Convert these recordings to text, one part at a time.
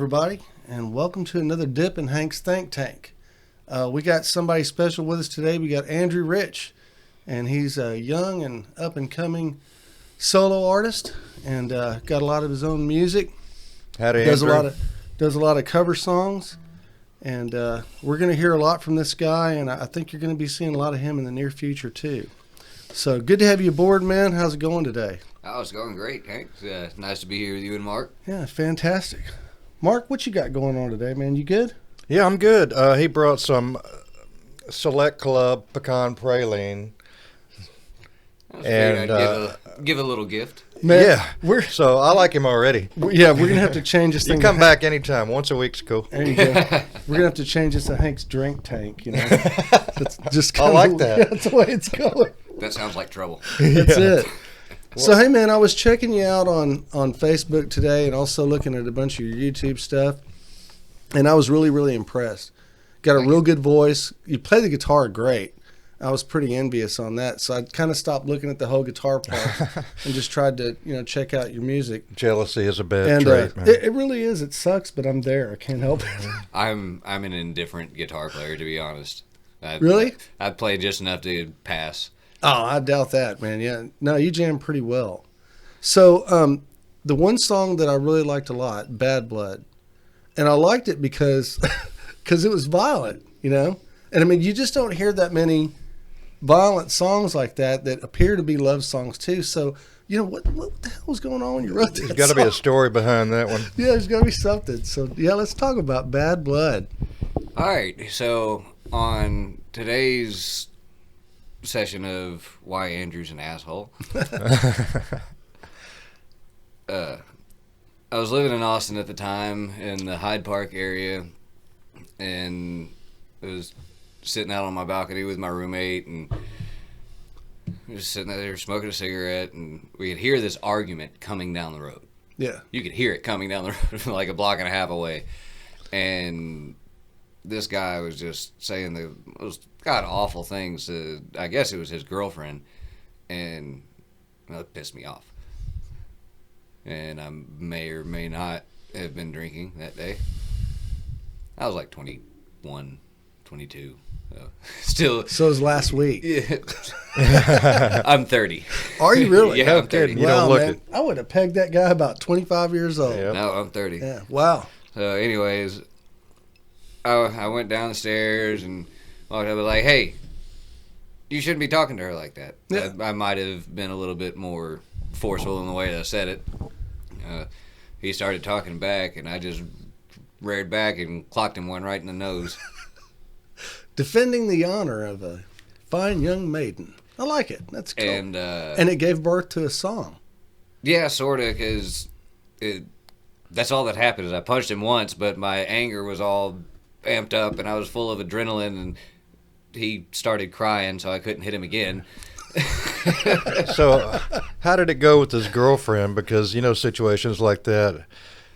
everybody, and welcome to another dip in Hank's Think Tank. We got somebody special with us today. We got Andrew Rich, and he's a young and up-and-coming solo artist, and got a lot of his own music. Howdy, does Andrew. Does a lot of cover songs, and we're going to hear a lot from this guy, and I think you're going to be seeing a lot of him in the near future too. So good to have you aboard, man. How's it going today? Oh, it's going great, Hank. Nice to be here with you and Mark. Yeah, fantastic. Mark, what you got going on today, man? You good? Yeah, I'm good. He brought some Select Club pecan praline. And give a little gift. Man, yeah, so I like him already. Yeah, we're gonna have to change this thing. You come back anytime. Once a week's cool. There you go. We're gonna have to change this to Hank's drink tank. You know, that's just I like that. That's the way it's going. That sounds like trouble. That's it. So hey, man, I was checking you out on Facebook today, and also looking at a bunch of your YouTube stuff, and I was really impressed. Got a real good voice. You play the guitar great. I was pretty envious on that, so I kind of stopped looking at the whole guitar part and just tried to, check out your music. Jealousy is a bad trait, man. It really is. It sucks, but I'm there. I can't help it. I'm an indifferent guitar player, to be honest. Really? I've played just enough to pass. Oh, I doubt that, man. Yeah, no, you jam pretty well. So, the one song that I really liked a lot, "Bad Blood," and I liked it because it was violent, And I mean, you just don't hear that many violent songs like that appear to be love songs too. So, what the hell was going on when you wrote that? There's got to be a story behind that one. Yeah, there's got to be something. So, yeah, let's talk about "Bad Blood." All right. So on today's session of Why Andrew's an Asshole, I was living in Austin at the time in the Hyde Park area, and I was sitting out on my balcony with my roommate, and just sitting there smoking a cigarette, and we could hear this argument coming down the road. Yeah. You could hear it coming down the road like a block and a half away. And this guy was just saying the most god-awful things to, I guess it was his girlfriend, and it pissed me off. And I may or may not have been drinking that day. I was like 21, 22. So it was last week. Yeah. I'm 30. Are you really? Yeah, I'm 30. You don't look it. I would have pegged that guy about 25 years old. Yep. No, I'm 30. Yeah. Wow. So anyways, I went down the stairs and walked up and was like, hey, you shouldn't be talking to her like that. Yeah. I might have been a little bit more forceful in the way that I said it. He started talking back, and I just reared back and clocked him one right in the nose. Defending the honor of a fine young maiden. I like it. That's cool. And it gave birth to a song. Yeah, sort of, because that's all that happened is I punched him once, but my anger was all amped up, and I was full of adrenaline, and he started crying, so I couldn't hit him again. So how did it go with his girlfriend? Because, situations like that,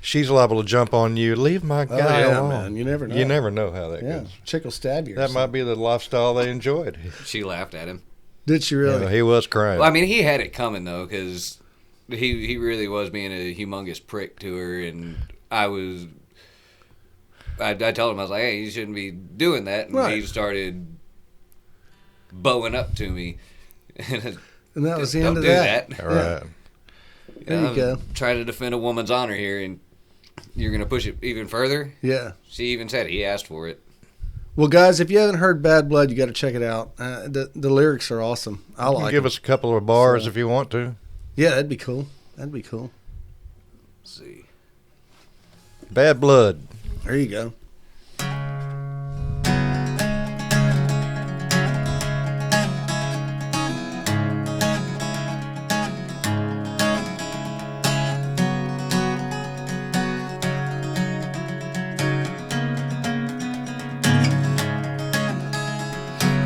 she's liable to jump on you. Leave my guy alone. Man. You never know. You never know how that goes. Chick will stab you. That might be the lifestyle they enjoyed. She laughed at him. Did she really? Yeah, he was crying. Well, I mean, he had it coming, though, because he really was being a humongous prick to her, and I told him, I was like, hey, you shouldn't be doing that, and right. He started bowing up to me. And that was the end of that. All right. There you go. Trying to defend a woman's honor here, and you're going to push it even further? Yeah. She even said he asked for it. Well, guys, if you haven't heard "Bad Blood," you got to check it out. The lyrics are awesome. I like. Give them. us a couple of bars if you want to. Yeah, that'd be cool. Let's see. Bad Blood. There you go.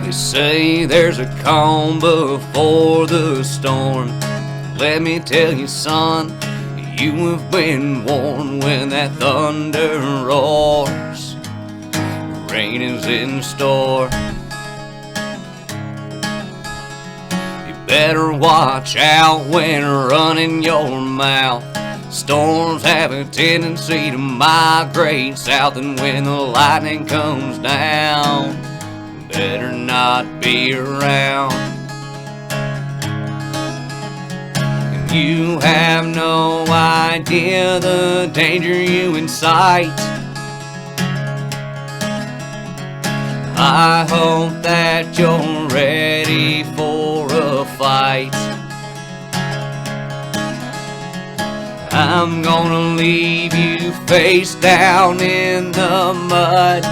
They say there's a calm before the storm. Let me tell you, son, you have been warned when that thunder roars. Rain is in store. You better watch out when running your mouth. Storms have a tendency to migrate south, and when the lightning comes down, better not be around. And you have no idea the danger you incite. I hope that you're ready for a fight. I'm gonna leave you face down in the mud,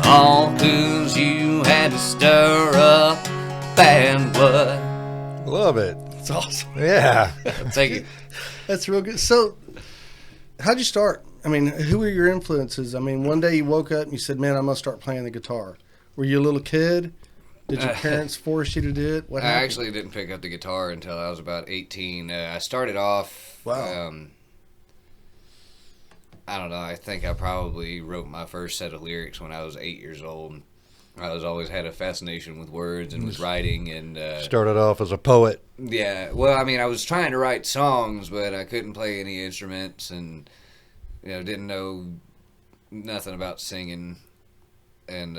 all 'cause you had to stir up bad blood. Love it. It's awesome. Yeah. Thank you. That's real good. So, how'd you start? I mean, who were your influences? I mean, one day you woke up and you said, man, I'm going to start playing the guitar. Were you a little kid? Did your parents force you to do it? What I happened? actually didn't pick up the guitar until I was about 18. I started off, Wow. I don't know, I think I probably wrote my first set of lyrics when I was 8 years old. I was always had a fascination with words and with writing, and Started off as a poet. yeah, well, I mean, I was trying to write songs, but I couldn't play any instruments, and didn't know nothing about singing. And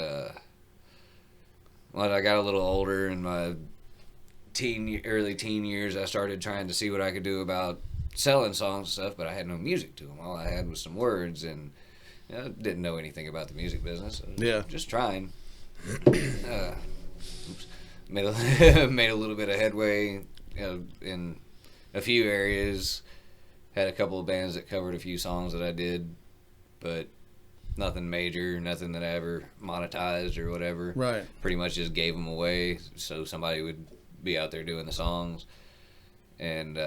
when I got a little older, in my early teen years, I started trying to see what I could do about selling songs and stuff, but I had no music to them. All I had was some words, and didn't know anything about the music business. Yeah. Just trying. Made a little bit of headway in a few areas. Had a couple of bands that covered a few songs that I did, but nothing major, nothing that I ever monetized or whatever. Right. Pretty much just gave them away so somebody would be out there doing the songs. And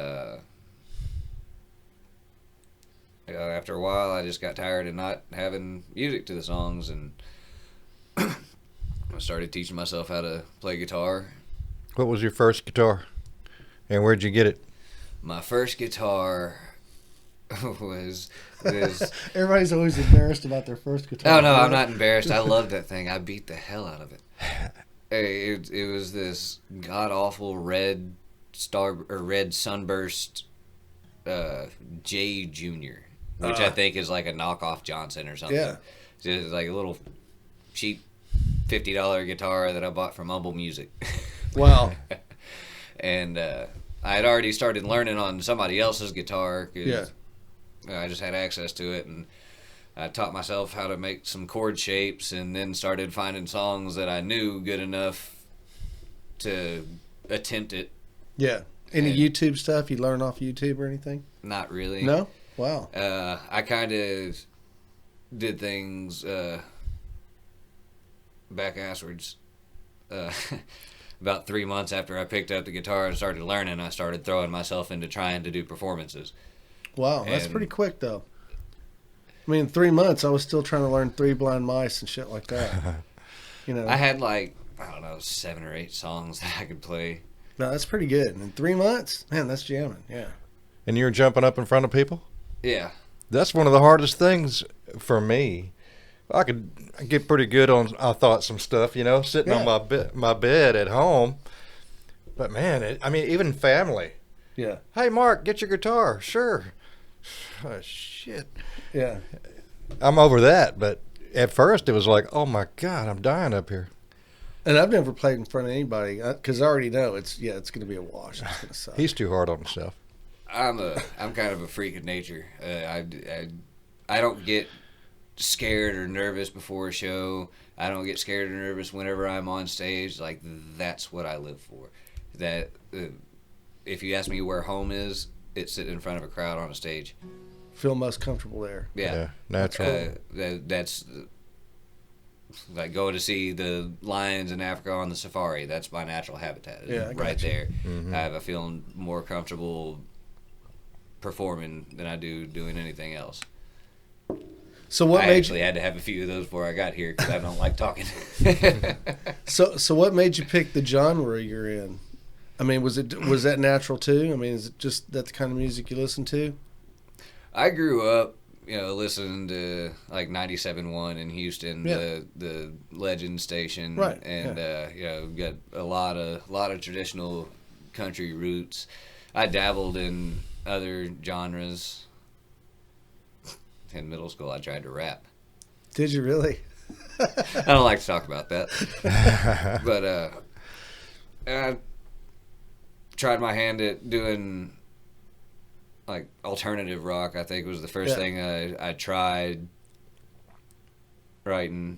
after a while, I just got tired of not having music to the songs, and I started teaching myself how to play guitar. What was your first guitar? And where'd you get it? My first guitar was this. Everybody's always embarrassed about their first guitar. Oh no, I'm not embarrassed. I loved that thing. I beat the hell out of it. It was this god awful red sunburst J Junior, which I think is like a knockoff Johnson or something. Yeah. It's like a little cheap $50 guitar that I bought from Humble Music. Wow. And I had already started learning on somebody else's guitar, 'cause Yeah. I just had access to it, and I taught myself how to make some chord shapes, and then started finding songs that I knew good enough to attempt it. Yeah. Any And- YouTube stuff you learn off YouTube or anything? Not really. No? Wow. I kind of did things back-asswards. About 3 months after I picked up the guitar and started learning, I started throwing myself into trying to do performances. Wow. That's and- pretty quick, though. I mean, 3 months, I was still trying to learn Three Blind Mice and shit like that. I had like, I don't know, 7 or 8 songs that I could play. No, that's pretty good. In 3 months? Man, that's jamming. Yeah. And you're jumping up in front of people? Yeah. That's one of the hardest things for me. I get pretty good on, I thought, some stuff, sitting on my bed at home. But man, even family. Yeah. Hey, Mark, get your guitar. Sure. Oh, shit. Yeah. I'm over that, but at first it was like, oh my God, I'm dying up here. And I've never played in front of anybody because I already know it's going to be a wash. It's going to suck. He's too hard on himself. I'm kind of a freak of nature. I don't get scared or nervous before a show. I don't get scared or nervous whenever I'm on stage. Like, that's what I live for. That if you ask me where home is, it's sitting in front of a crowd on a stage. Feel most comfortable there. Yeah, natural. That's like going to see the lions in Africa on the safari. That's my natural habitat. Yeah, I right got you. there. Mm-hmm. I have a feeling more comfortable performing than I do doing anything else. So what I made actually had to have a few of those before I got here because I don't like talking. so what made you pick the genre you're in? I mean, was that natural too? I mean, is it just that the kind of music you listen to? I grew up, listening to like 97.1 in Houston, Yeah. the Legend station, Right, and got a lot of traditional country roots, I dabbled in other genres. In middle school, I tried to rap. Did you really? I don't like to talk about that. But I tried my hand at doing like alternative rock. I think was the first thing I tried writing.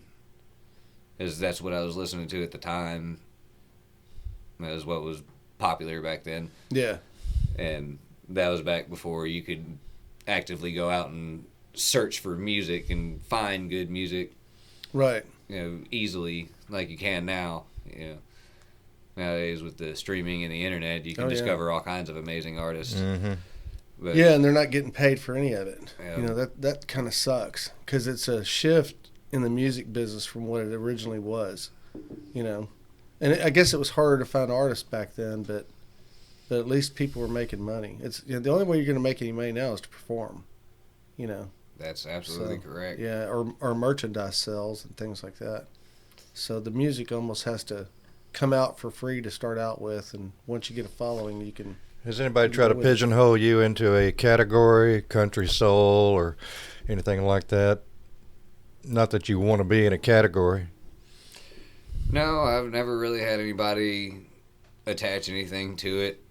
Is that's what I was listening to at the time. That was what was popular back then. Yeah. And that was back before you could actively go out and search for music and find good music. Right. Easily like you can now. Nowadays with the streaming and the internet, you can discover all kinds of amazing artists. Mm-hmm. But, yeah, and they're not getting paid for any of it. Yeah. That kind of sucks because it's a shift in the music business from what it originally was. And I guess it was harder to find artists back then, but at least people were making money. It's the only way you're going to make any money now is to perform. That's absolutely correct. Yeah, or merchandise sales and things like that. So the music almost has to come out for free to start out with, and once you get a following, you can. Has anybody tried to pigeonhole you into a category, country soul, or anything like that? Not that you want to be in a category. No, I've never really had anybody attach anything to it.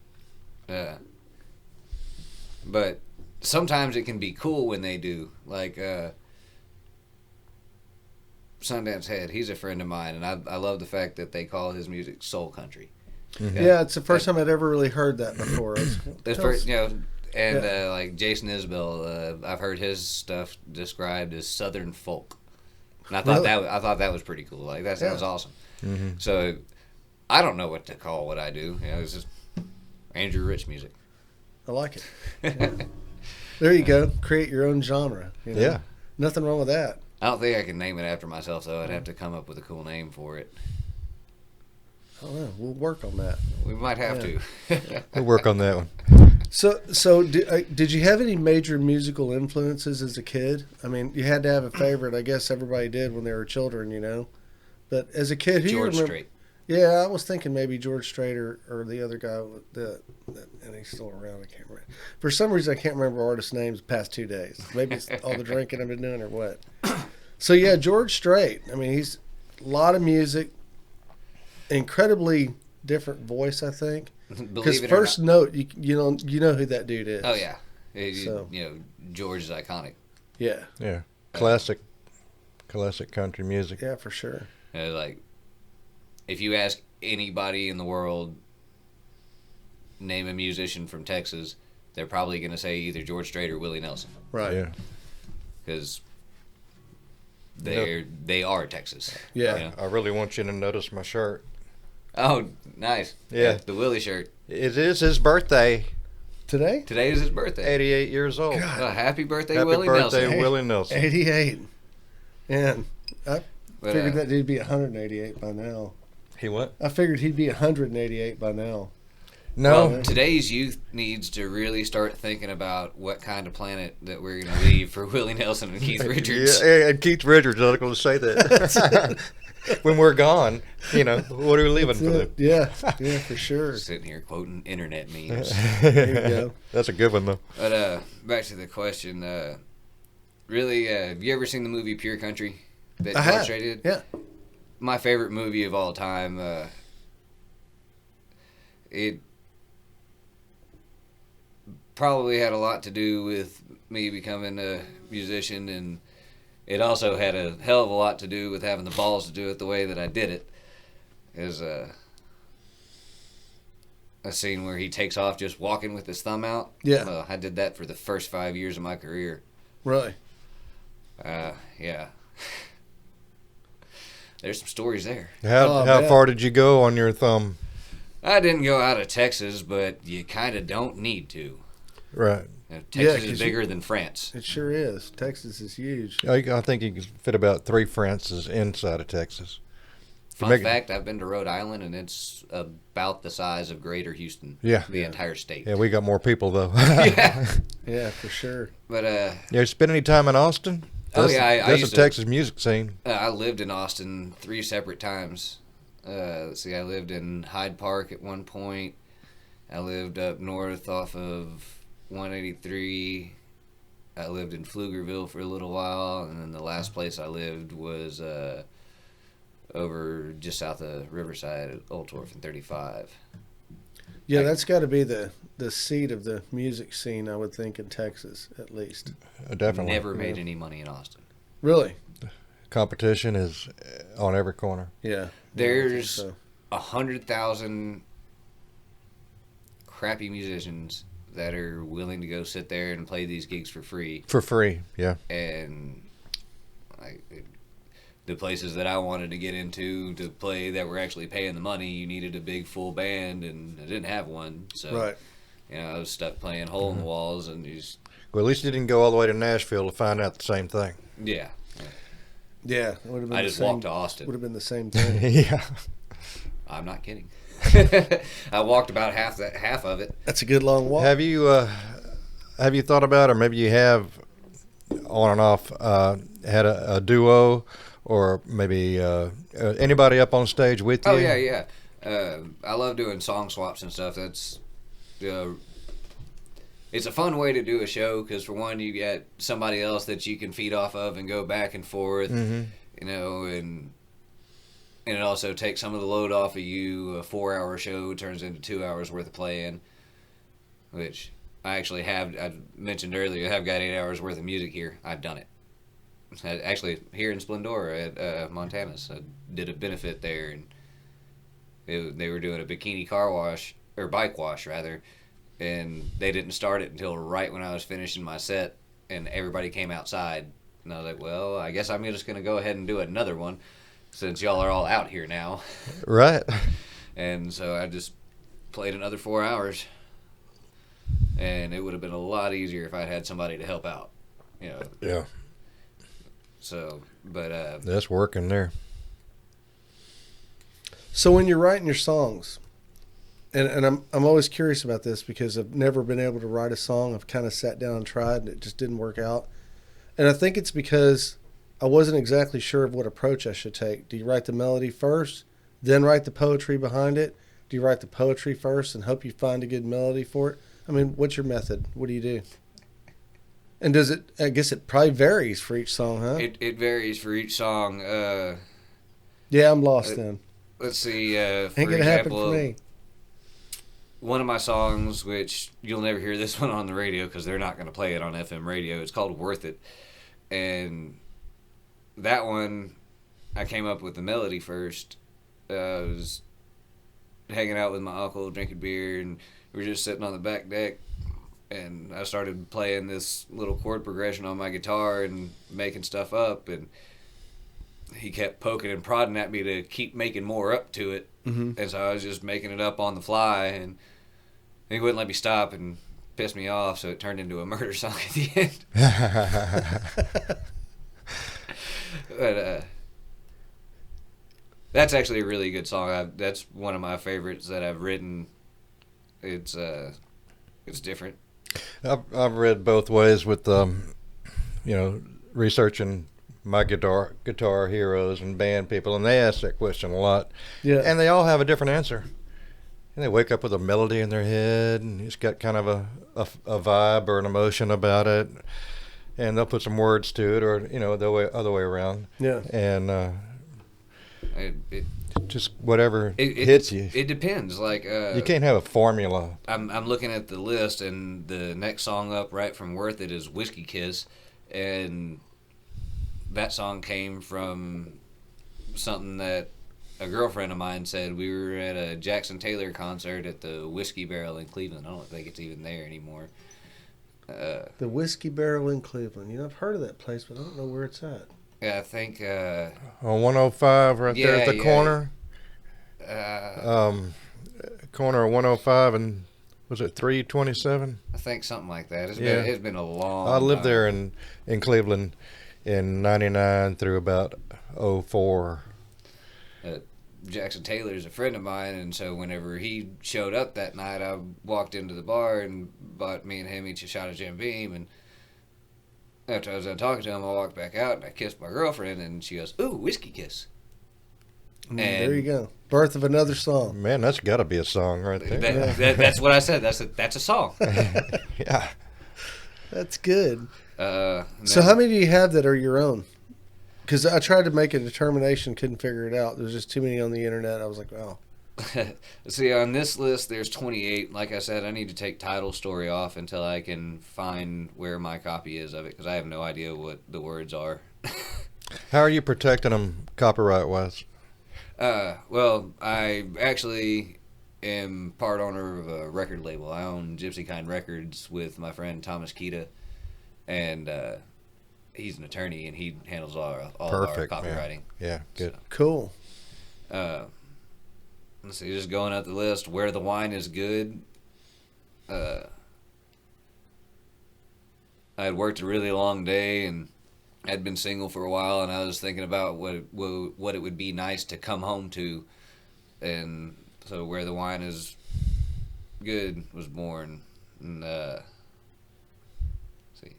But sometimes it can be cool when they do. Like Sundance Head, he's a friend of mine, and I love the fact that they call his music soul country. Mm-hmm. Yeah, it's the first time I'd ever really heard that before. Like Jason Isbell, I've heard his stuff described as Southern folk, and I thought that was pretty cool. Like that sounds awesome. Mm-hmm. So I don't know what to call what I do. It's just Andrew Rich music. I like it. Yeah. There you go. Create your own genre. Yeah. Nothing wrong with that. I don't think I can name it after myself, though. I'd have to come up with a cool name for it. I don't know. We'll work on that. We might have to. We'll work on that one. So did you have any major musical influences as a kid? I mean, you had to have a favorite. I guess everybody did when they were children, But as a kid, who George you remember? Strait. Yeah, I was thinking maybe George Strait or the other guy, and he's still around. I can't remember. For some reason, I can't remember artist names the past 2 days. Maybe it's all the drinking I've been doing or what. So, yeah, George Strait. I mean, he's a lot of music, incredibly different voice, I think. Because first note, you know who that dude is. Oh, yeah. George is iconic. Yeah. Yeah. Classic country music. Yeah, for sure. If you ask anybody in the world, name a musician from Texas, they're probably going to say either George Strait or Willie Nelson. Right. Yeah. Because they are Texas. Yeah. I really want you to notice my shirt. Oh, nice. Yeah. The Willie shirt. It is his birthday. Today? Today is his birthday. 88 years old. Happy birthday, Happy Willie birthday, Nelson. Willie Nelson. 88. Man, I figured But, that dude'd be 188 by now. He what? I figured he'd be 188 by now. No. Well, today's youth needs to really start thinking about what kind of planet that we're going to leave for Willie Nelson and Keith Richards. Yeah, and Keith Richards, I was going to say that. When we're gone, what are we leaving for them? Yeah, for sure. Sitting here quoting internet memes. There you go. That's a good one, though. But back to the question. Really, have you ever seen the movie Pure Country that George Strait did? Yeah. My favorite movie of all time. It probably had a lot to do with me becoming a musician, and it also had a hell of a lot to do with having the balls to do it the way that I did it. Is a scene where he takes off just walking with his thumb out. Yeah. I did that for the first 5 years of my career. Really? Yeah. There's some stories there. How far did you go on your thumb? I didn't go out of Texas, but you kind of don't need to. Right. Texas is bigger than France. It sure is. Texas is huge. I think you can fit about 3 Frances inside of Texas. Fun fact, I've been to Rhode Island, and it's about the size of Greater Houston. Yeah. The entire state. Yeah, we got more people, though. Yeah, for sure. But, you spent any time in Austin? That's a Texas music scene. I lived in Austin 3 separate times. Let's see, I lived in Hyde Park at one point, I lived up north off of 183. I lived in Pflugerville for a little while, and then the last place I lived was over just south of Riverside at Oldtorf in 35. Yeah, that's got to be the seat of the music scene, I would think, in Texas, at least. Definitely. Never made any money in Austin. Really? Competition is on every corner. Yeah. There's 100,000 crappy musicians that are willing to go sit there and play these gigs for free. For free, yeah. And the places that I wanted to get into to play that were actually paying the money, you needed a big full band, and I didn't have one. So, right. I was stuck playing hole in the walls, and you just... Well, at least you didn't go all the way to Nashville to find out the same thing. Yeah. Yeah. It would have been I just walked to Austin. Would have been the same thing. Yeah. I'm not kidding. I walked about half of it. That's a good long walk. Have you thought about, or maybe you have on and off, had a duo, or maybe anybody up on stage with you? Oh, yeah. I love doing song swaps and stuff. That's it's a fun way to do a show because, for one, you get somebody else that you can feed off of and go back and forth, and it also takes some of the load off of you. A 4-hour show turns into 2 hours worth of playing, which I actually have. I mentioned earlier, I have got 8 hours worth of music here. I've done it. Actually, here in Splendora at Montana's, I did a benefit there, and they were doing a bikini car wash, or bike wash rather, and they didn't start it until right when I was finishing my set, and everybody came outside, and I was like, well, I guess I'm just going to go ahead and do another one, since y'all are all out here now. Right. And so I just played another 4 hours, and it would have been a lot easier if I'd had somebody to help out, Yeah. So, but that's working there. So when you're writing your songs, and I'm always curious about this because I've never been able to write a song. I've kind of sat down and tried, and it just didn't work out. And I think it's because I wasn't exactly sure of what approach I should take. Do you write the melody first, then write the poetry behind it? Do you write the poetry first and hope you find a good melody for it? I mean, what's your method? What do you do? And does it, I guess it probably varies for each song, huh? It varies for each song. Yeah, I'm lost then. Let's see. For Ain't gonna happen example, for me. one of my songs, which you'll never hear this one on the radio because they're not going to play it on FM radio. It's called Worth It. And that one, I came up with the melody first. I was hanging out with my uncle, drinking beer, and we were just sitting on the back deck. And I started playing this little chord progression on my guitar and making stuff up. And he kept poking and prodding at me to keep making more up to it. Mm-hmm. And so I was just making it up on the fly. And he wouldn't let me stop and pissed me off. So it turned into a murder song at the end. But that's actually a really good song. That's one of my favorites that I've written. It's different. I've read both ways with researching my guitar heroes and band people, and they ask that question a lot. Yeah. And they all have a different answer. And they wake up with a melody in their head, and it's got kind of a vibe or an emotion about it, and they'll put some words to it, or the other way around. Yeah. And just whatever it hits you. It depends. Like you can't have a formula. I'm looking at the list, and the next song up right from Worth It is Whiskey Kiss, and that song came from something that a girlfriend of mine said. We were at a Jackson Taylor concert at the Whiskey Barrel in Cleveland. I don't think it's even there anymore. The Whiskey Barrel in Cleveland. I've heard of that place, but I don't know where it's at. Yeah, I think on 105 right there at the corner. Corner of 105 and was it 327? I think something like that. It's been a long I lived time. there in Cleveland in 99 through about 04. Jackson Taylor is a friend of mine, and so whenever he showed up that night, I walked into the bar and bought me and him each a shot of Jim Beam, and after I was done talking to him, I walked back out and I kissed my girlfriend, and she goes, "Ooh, whiskey kiss." There you go. Birth of another song. Man, that's got to be a song right there. That's what I said. That's a song. Yeah. That's good. So So how many do you have that are your own? Because I tried to make a determination, couldn't figure it out. There's just too many on the internet. I was like, oh. See, on this list, there's 28. Like I said, I need to take title story off until I can find where my copy is of it, because I have no idea what the words are. How are you protecting them copyright-wise? Well, I actually am part owner of a record label. I own Gypsy Kind Records with my friend Thomas Kita, and he's an attorney, and he handles all of our copywriting. Yeah, good. So, Cool. let's see, just going up the list, where the wine is good. I had worked a really long day, and I'd been single for a while, and I was thinking about what it would be nice to come home to, and so where the wine is good was born. And see,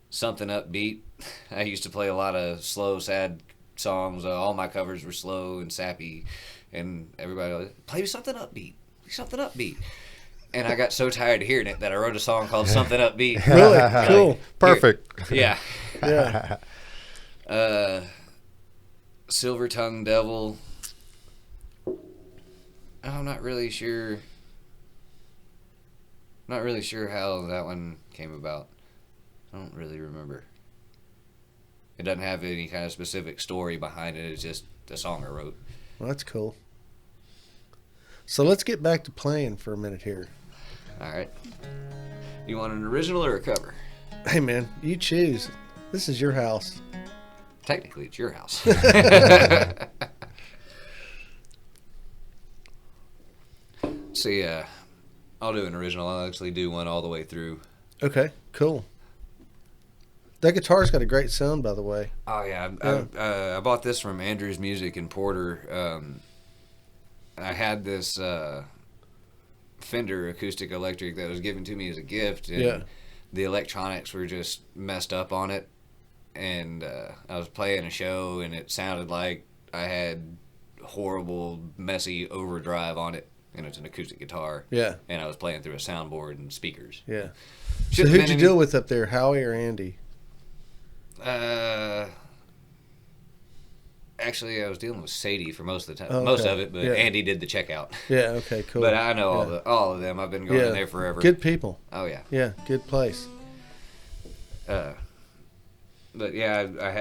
something upbeat. I used to play a lot of slow, sad songs. All my covers were slow and sappy, and everybody was, play something upbeat. Play something upbeat. And I got so tired of hearing it that I wrote a song called Something Upbeat. Really? Cool. Perfect. Yeah. Yeah. Silver Tongue Devil. I'm not really sure. Not really sure how that one came about. I don't really remember. It doesn't have any kind of specific story behind it. It's just a song I wrote. Well, that's cool. So let's get back to playing for a minute here. All right. You want an original or a cover? Hey, man, you choose. This is your house. Technically, it's your house. See, I'll do an original. I'll actually do one all the way through. Okay, cool. That guitar's got a great sound, by the way. Oh, yeah. I bought this from Andrew's Music in Porter. I had this Fender acoustic electric that was given to me as a gift, and the electronics were just messed up on it. And I was playing a show, and it sounded like I had horrible, messy overdrive on it. And it's an acoustic guitar. Yeah. And I was playing through a soundboard and speakers. Yeah. So who'd you deal with up there, Howie or Andy? Actually, I was dealing with Sadie for most of the time, most of it, but Andy did the checkout. Yeah. Okay. Cool. But I know all of them. I've been going there forever. Good people. Oh yeah. Yeah. Good place. But yeah, I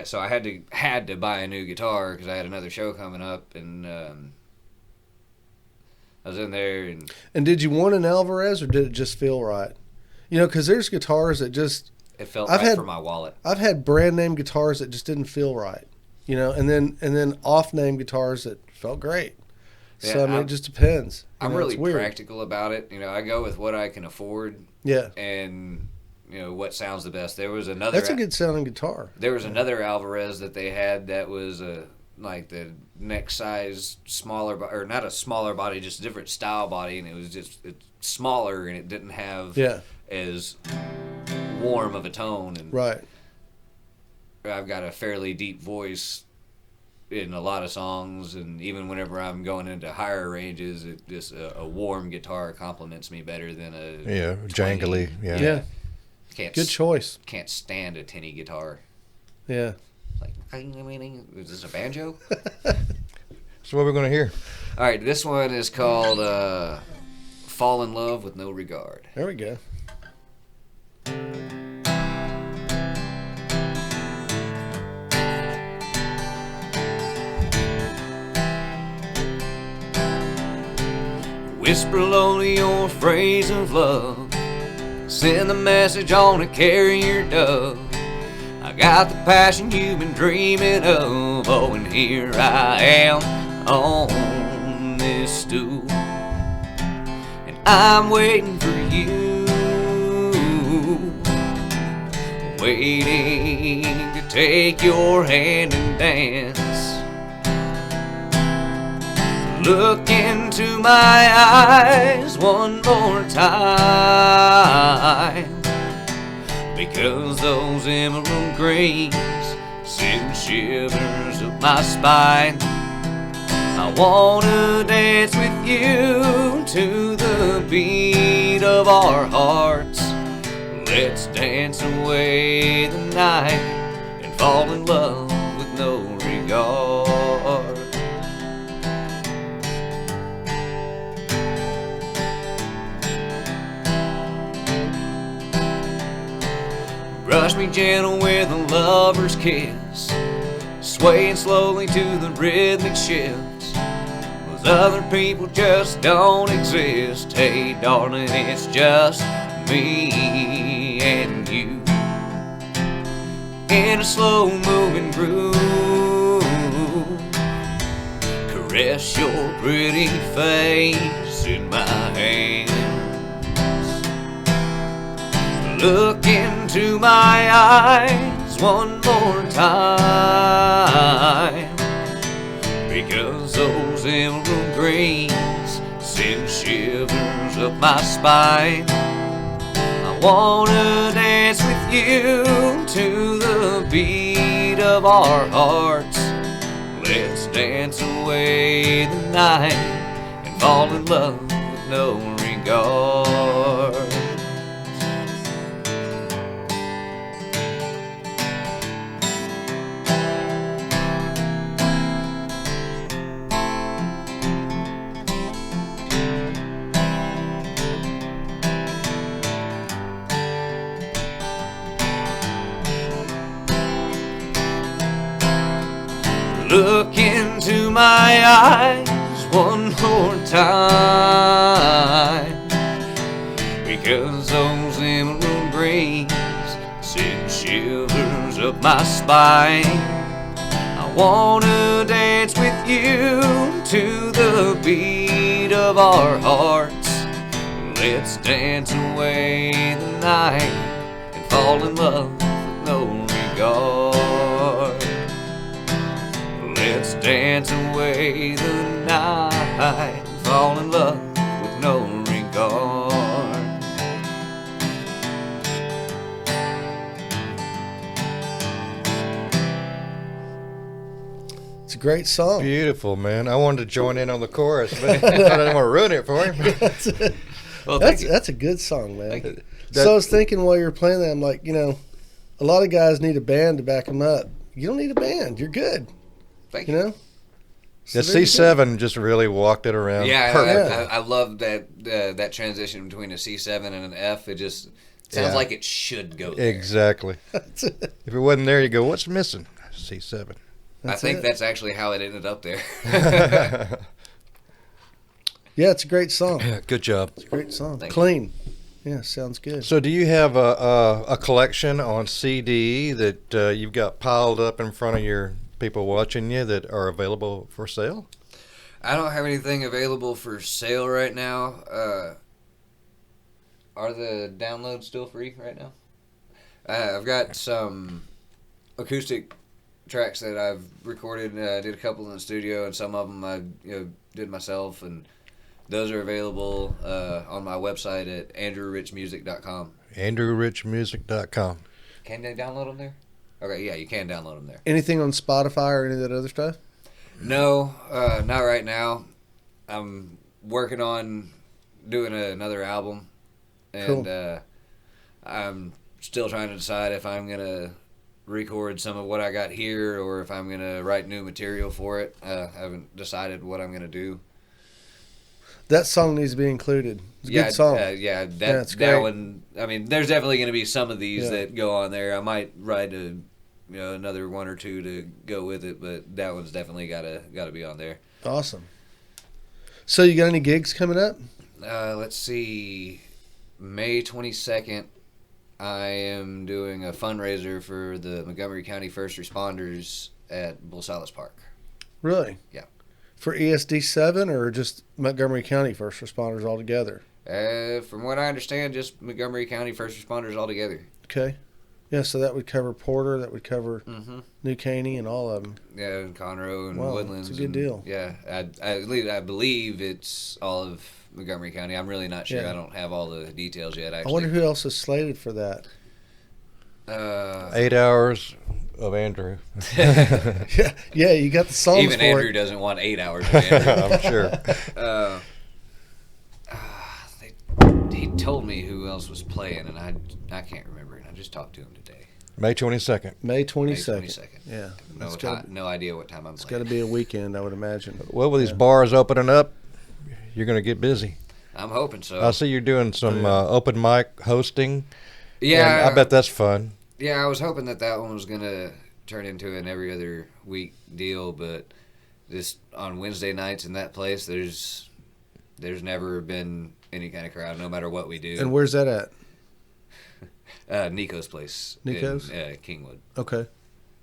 had to buy a new guitar because I had another show coming up, and I was in there. And did you want an Alvarez, or did it just feel right? You know, because there's guitars that just it felt right for my wallet. I've had brand name guitars that just didn't feel right. You know, and then off name guitars that felt great. Yeah, so I mean, it just depends. I'm really practical about it. You know, I go with what I can afford. Yeah. And you know what sounds the best. There was another. That's a good sounding guitar. There was another Alvarez that they had that was like the neck size smaller, or not a smaller body, just a different style body, and it was just smaller, and it didn't have as warm of a tone. And right. I've got a fairly deep voice in a lot of songs, and even whenever I'm going into higher ranges, it just a warm guitar complements me better than a jangly. Yeah. Good choice. Can't stand a tinny guitar. Yeah. Like, is this a banjo? So what we're going to hear? All right, this one is called Fall in Love with No Regard. There we go. Whisper lonely your phrase of love. Send the message on a carrier dove. I got the passion you've been dreaming of. Oh, and here I am on this stool, and I'm waiting for you, waiting to take your hand and dance. Look into my eyes one more time, because those emerald greens send shivers up my spine. I wanna dance with you to the beat of our hearts. Let's dance away the night and fall in love with no regard. Brush me gentle with a lover's kiss, swaying slowly to the rhythmic shifts. Those other people just don't exist. Hey darling, it's just me and you in a slow-moving groove. Caress your pretty face in my hands. Look into my eyes one more time, because those emerald greens send shivers up my spine. I wanna dance with you to the beat of our hearts. Let's dance away the night and fall in love with no regard. Look into my eyes one more time, because those emerald greens send shivers up my spine. I wanna dance with you to the beat of our hearts. Let's dance away the night and fall in love with no regard. Let's dance away the night, fall in love with no regard. It's a great song. Beautiful, man. I wanted to join in on the chorus, but I didn't want to ruin it for him. Well, thank you. That's a good song, man. Thank you. So I was thinking while you were playing that, I'm like, a lot of guys need a band to back them up. You don't need a band. You're good. Thank You you. know? The So there you C7 just really walked it around. Yeah, perfect. I love that transition between a C7 and an F. It just sounds Yeah. like it should go there. Exactly. go. If it wasn't there, you go, what's missing? C7. I think it. that's actually how it ended up there. Yeah, it's a great song. Good job. Great song. Thank you. Clean. Yeah, sounds good. So, do you have a collection on CD that you've got piled up in front of your people watching you that are available for sale? I don't have anything available for sale right now. Are the downloads still free right now? I've got some acoustic tracks that I've recorded. I did a couple in the studio, and some of them I did myself, and those are available on my website at andrewrichmusic.com. AndrewRichMusic.com. Can they download them there? Okay, yeah, you can download them there. Anything on Spotify or any of that other stuff? No, not right now. I'm working on doing another album, and Cool. I'm still trying to decide if I'm going to record some of what I got here or if I'm going to write new material for it. I haven't decided what I'm going to do. That song needs to be included. It's a Yeah, good song. That great. one. I mean, there's definitely going to be some of these Yeah. that go on there. I might write another one or two to go with it, but that one's definitely got to be on there. Awesome. So you got any gigs coming up? Let's see, May 22nd. I am doing a fundraiser for the Montgomery County First Responders at Bull Silas Park. Really? Yeah. For ESD7 or just Montgomery County First Responders altogether? From what I understand, just Montgomery County First Responders altogether. Okay. Yeah, so that would cover Porter, that would cover Mm-hmm. New Caney and all of them. Yeah, and Conroe and Wow, Woodlands. it's a good and- deal. Yeah, I believe it's all of Montgomery County. I'm really not sure. Yeah. I don't have all the details yet. I Actually, wonder who else is slated for that. 8 hours Andrew. Yeah, you got the songs Even for Andrew it. doesn't want 8 hours of Andrew. I'm sure. He told me who else was playing, and I can't remember, and I just talked to him today. May 22nd. May May 22nd. 22nd. Yeah, No idea what time I'm it's playing. got to be a weekend, I would imagine. Well, with these bars opening up, you're going to get busy. I'm hoping so. I see you're doing some open mic hosting. Yeah, and I bet that's fun. Yeah, I was hoping that one was gonna turn into an every other week deal, but just on Wednesday nights in that place, there's never been any kind of crowd, no matter what we do. And where's that at? Nico's place. Nico's? In Kingwood. Okay.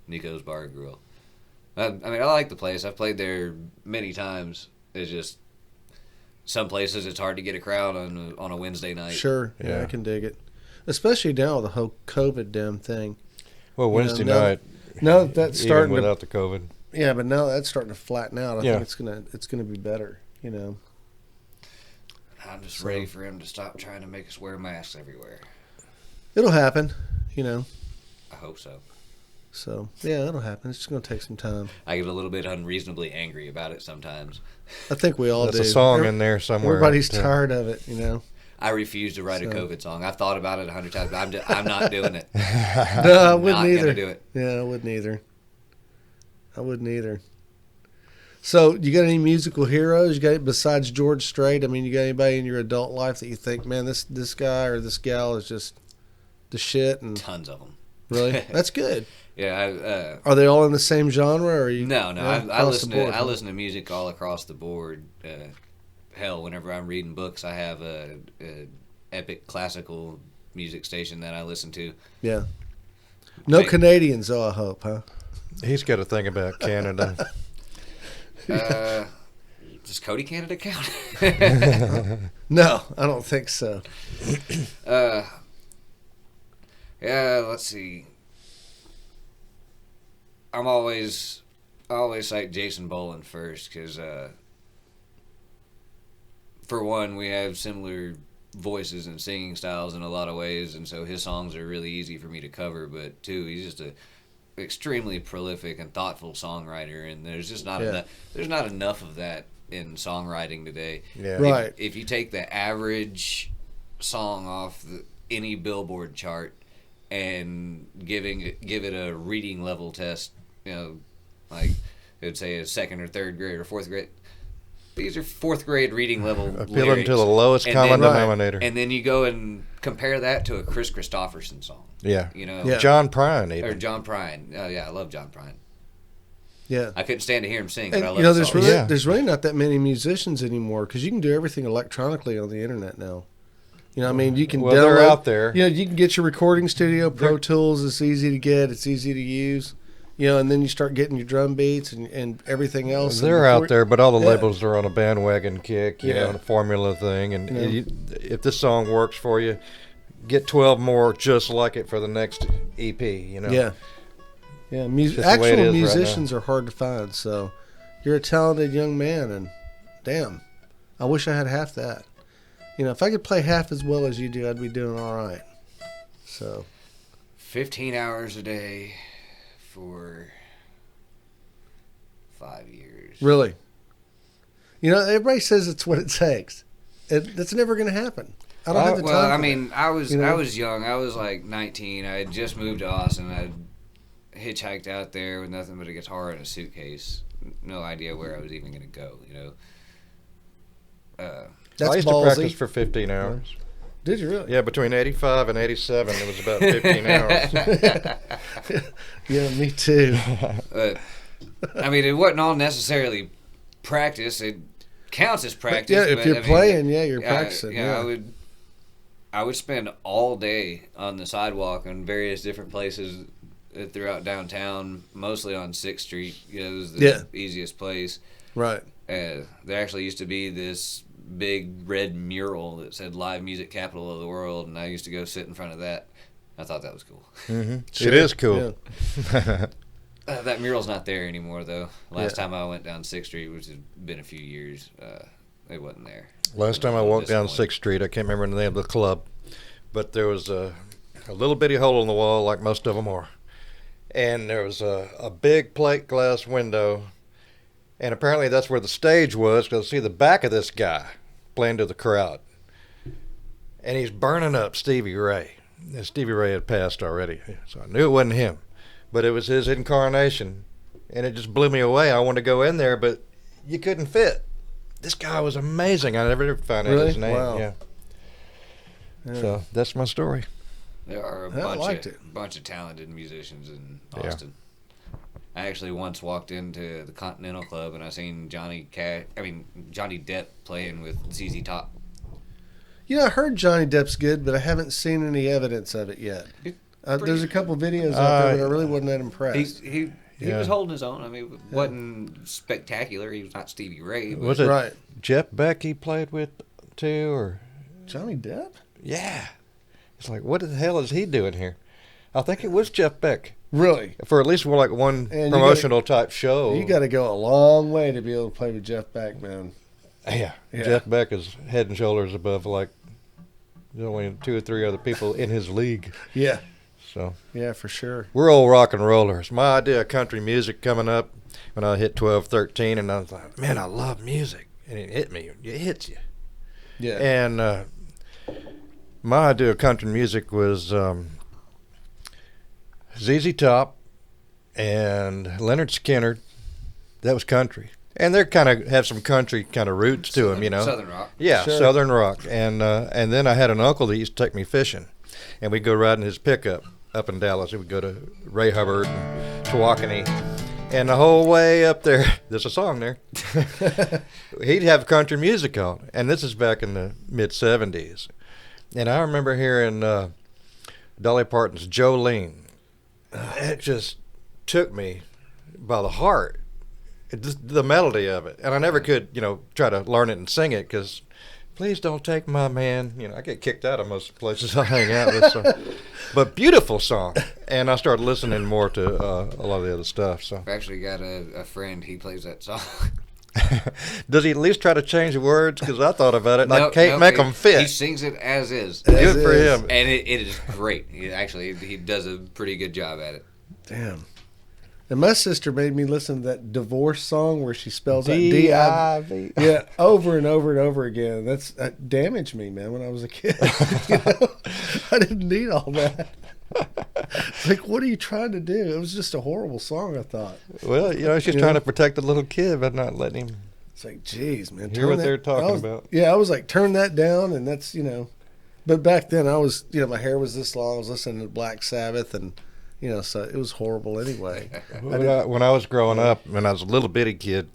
Nico's Bar and Grill. I mean, I like the place. I've played there many times. It's just some places it's hard to get a crowd on a Wednesday night. Sure. Yeah, Yeah. I can dig it. Especially now with the whole COVID damn thing. Well, Wednesday now- night, Now that's even starting to, without the COVID. yeah, but now that's starting to flatten out. I Yeah. think it's gonna be better. You know. I'm just ready for him to stop trying to make us wear masks everywhere. It'll happen. You know. I hope so. So yeah, it'll happen. It's just gonna take some time. I get a little bit unreasonably angry about it sometimes. I think we all That's do. a song in there somewhere. Everybody's Yeah. tired of it. You know. I refuse to write a So- COVID song. I've thought about it 100 times, but I'm not doing it. No, I wouldn't Not either. gonna do it. Yeah, I wouldn't either. So, you got any musical heroes? You got besides George Strait? I mean, you got anybody in your adult life that you think, man, this guy or this gal is just the shit? And Tons of them. really, that's good. Yeah, Are they all in the same genre? Or are you? no. I across listen the board, to huh? music all across the board. Hell, whenever I'm reading books, I have a epic classical music station that I listen to. Yeah. No Wait. Canadians, though. I hope, huh? He's got to think about Canada. Does Cody Canada count? No, I don't think so. Yeah, let's see. I always cite Jason Boland first because, for one, we have similar voices and singing styles in a lot of ways, and so his songs are really easy for me to cover. But two, he's just a extremely prolific and thoughtful songwriter, and there's just not enough of that in songwriting today. Yeah. Right. If you take the average song off any Billboard chart and give it a reading level test, you know, like it would say a second or third grade or fourth grade. These are fourth grade reading level Appealing lyrics. to the lowest And common then- denominator. And then you go and compare that to a Chris Christopherson song. Yeah. You know, Yeah. John Prine, or even. John Prine. Oh yeah, I love John Prine. Yeah. I couldn't stand to hear him sing, And, but I love you know, the songs. Yeah. there's really not that many musicians anymore because you can do everything electronically on the internet now. You know, I mean, you can Well, they're download- out there. You know, you can get your recording studio, Pro Tools. It's easy to get. It's easy to use. You know, and then you start getting your drum beats and everything else. And They're before- out there, but all the Yeah. labels are on a bandwagon kick, you Yeah. know, the formula thing. And You know. if this song works for you, get 12 more just like it for the next EP, you know. Yeah. Yeah. Just the way it Actual is right musicians are hard to find. So you're a talented young man, and damn, I wish I had half that. You know, if I could play half as well as you do, I'd be doing all right. So 15 hours a day for 5 years. really, you know, everybody says it's what it takes. That's never going to happen. I don't have the time. Well, for I that. mean, I was You know? I was young. I was like 19. I had just moved to Austin. I hitchhiked out there with nothing but a guitar and a suitcase. No idea where I was even going to go. You know. That's I used ballsy. to practice for 15 hours. Did you really? Yeah, between 85 and 87, it was about 15 hours. Yeah, me too. I mean, it wasn't all necessarily practice. It counts as practice. yeah, if but, you're I mean, playing, yeah, you're practicing. yeah, Yeah. I would spend all day on the sidewalk in various different places throughout downtown, mostly on 6th Street. You know, it was the Yeah. easiest place. Right. There actually used to be this big red mural that said "Live Music Capital of the World," and I used to go sit in front of that. I thought that was cool. It is cool. Yeah. That mural's not there anymore, though. Last Yeah. time I went down 6th Street, which has been a few years, it wasn't there. Last time I walked down 6th Street, I can't remember the name of the club, but there was a little bitty hole in the wall, like most of them are. and there was a big plate glass window, and apparently that's where the stage was, because see the back of this guy playing to the crowd, and he's burning up Stevie Ray. And Stevie Ray had passed already, so I knew it wasn't him, but it was his incarnation, and it just blew me away. I wanted to go in there, but you couldn't fit. This guy was amazing. I never found out his name. Wow. Yeah. Yeah. So that's my story. There are a bunch of talented musicians in Austin. I actually once walked into the Continental Club and I seen Johnny Depp playing with ZZ Top. You know, I heard Johnny Depp's good, but I haven't seen any evidence of it yet. There's a couple videos out there, but I really wasn't that impressed. He was holding his own. I mean, it wasn't spectacular. He was not Stevie Ray. But Was it Right. Jeff Beck he played with too, or Johnny Depp? yeah? It's like, what the hell is he doing here? I think it was Jeff Beck Really? for at least like one And promotional type show. You got to go a long way to be able to play with Jeff Beck, man. Yeah. Yeah. Jeff Beck is head and shoulders above like there's only 2 or 3 other people in his league. Yeah. So Yeah, for sure. we're old rock and rollers. My idea of country music coming up when I hit 12, 13, and I was like, man, I love music. And it hit me. It hits you. Yeah. And my idea of country music was ZZ Top and Leonard Skinner. That was country. And they kind of have some country kind of roots to them, you know. Southern rock. Yeah, Sure. Southern rock. And then I had an uncle that used to take me fishing. And we'd go riding his pickup up in Dallas. We'd go to Ray Hubbard and Tawakoni. And the whole way up there, there's a song there. He'd have country music on. And this is back in the mid-'70s. And I remember hearing Dolly Parton's Jolene. It just took me by the heart. The melody of it. And I never could, try to learn it and sing it because please don't take my man. I get kicked out of most places I hang out with. So. But beautiful song. And I started listening more to a lot of the other stuff. So I've actually got a friend, he plays that song. does he at least try to change the words? Because I thought about it and I can't make them fit. He sings it as is. Good for him. And it is great. He does a pretty good job at it. Damn. And my sister made me listen to that divorce song where she spells out D-I-V. Yeah, over and over and over again. That damaged me, man, when I was a kid. I didn't need all that. It's like, what are you trying to do? It was just a horrible song, I thought. Well, she's trying to protect the little kid by not letting him It's like, geez, man. hear what they're talking about. Yeah, I was like, turn that down, and that's, But back then, I was, my hair was this long. I was listening to Black Sabbath, and, so it was horrible anyway. When I was growing up, when I was a little bitty kid,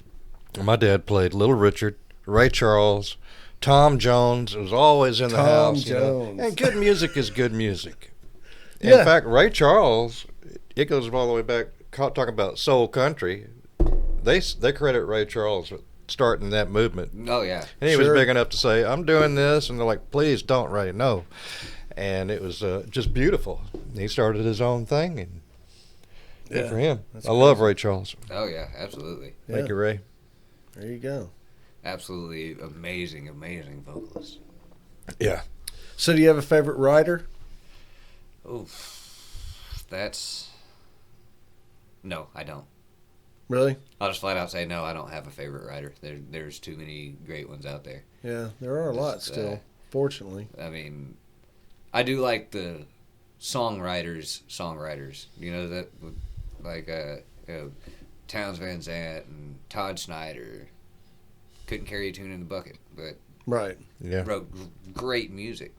my dad played Little Richard, Ray Charles, Tom Jones. It was always in the Tom house. Jones. And good music is good music. Yeah. In fact, Ray Charles, it goes all the way back, talking about soul country. They credit Ray Charles with starting that movement. Oh, yeah. And he was Sure. big enough to say, I'm doing this. And they're like, please don't, Ray, no. And it was just beautiful. He started his own thing. And good for him. That's I love Ray Charles. Oh, yeah, absolutely. Thank you, Ray. There you go. Absolutely amazing, amazing vocalist. Yeah. So do you have a favorite writer? Oof. No, I don't. Really? I'll just flat out say no, I don't have a favorite writer. There's too many great ones out there. Yeah, there are a lot Just, still, fortunately. I mean, I do like the songwriters. That like Townes Van Zandt and Todd Snyder. Couldn't carry a tune in the bucket, but Right. Yeah. wrote great music.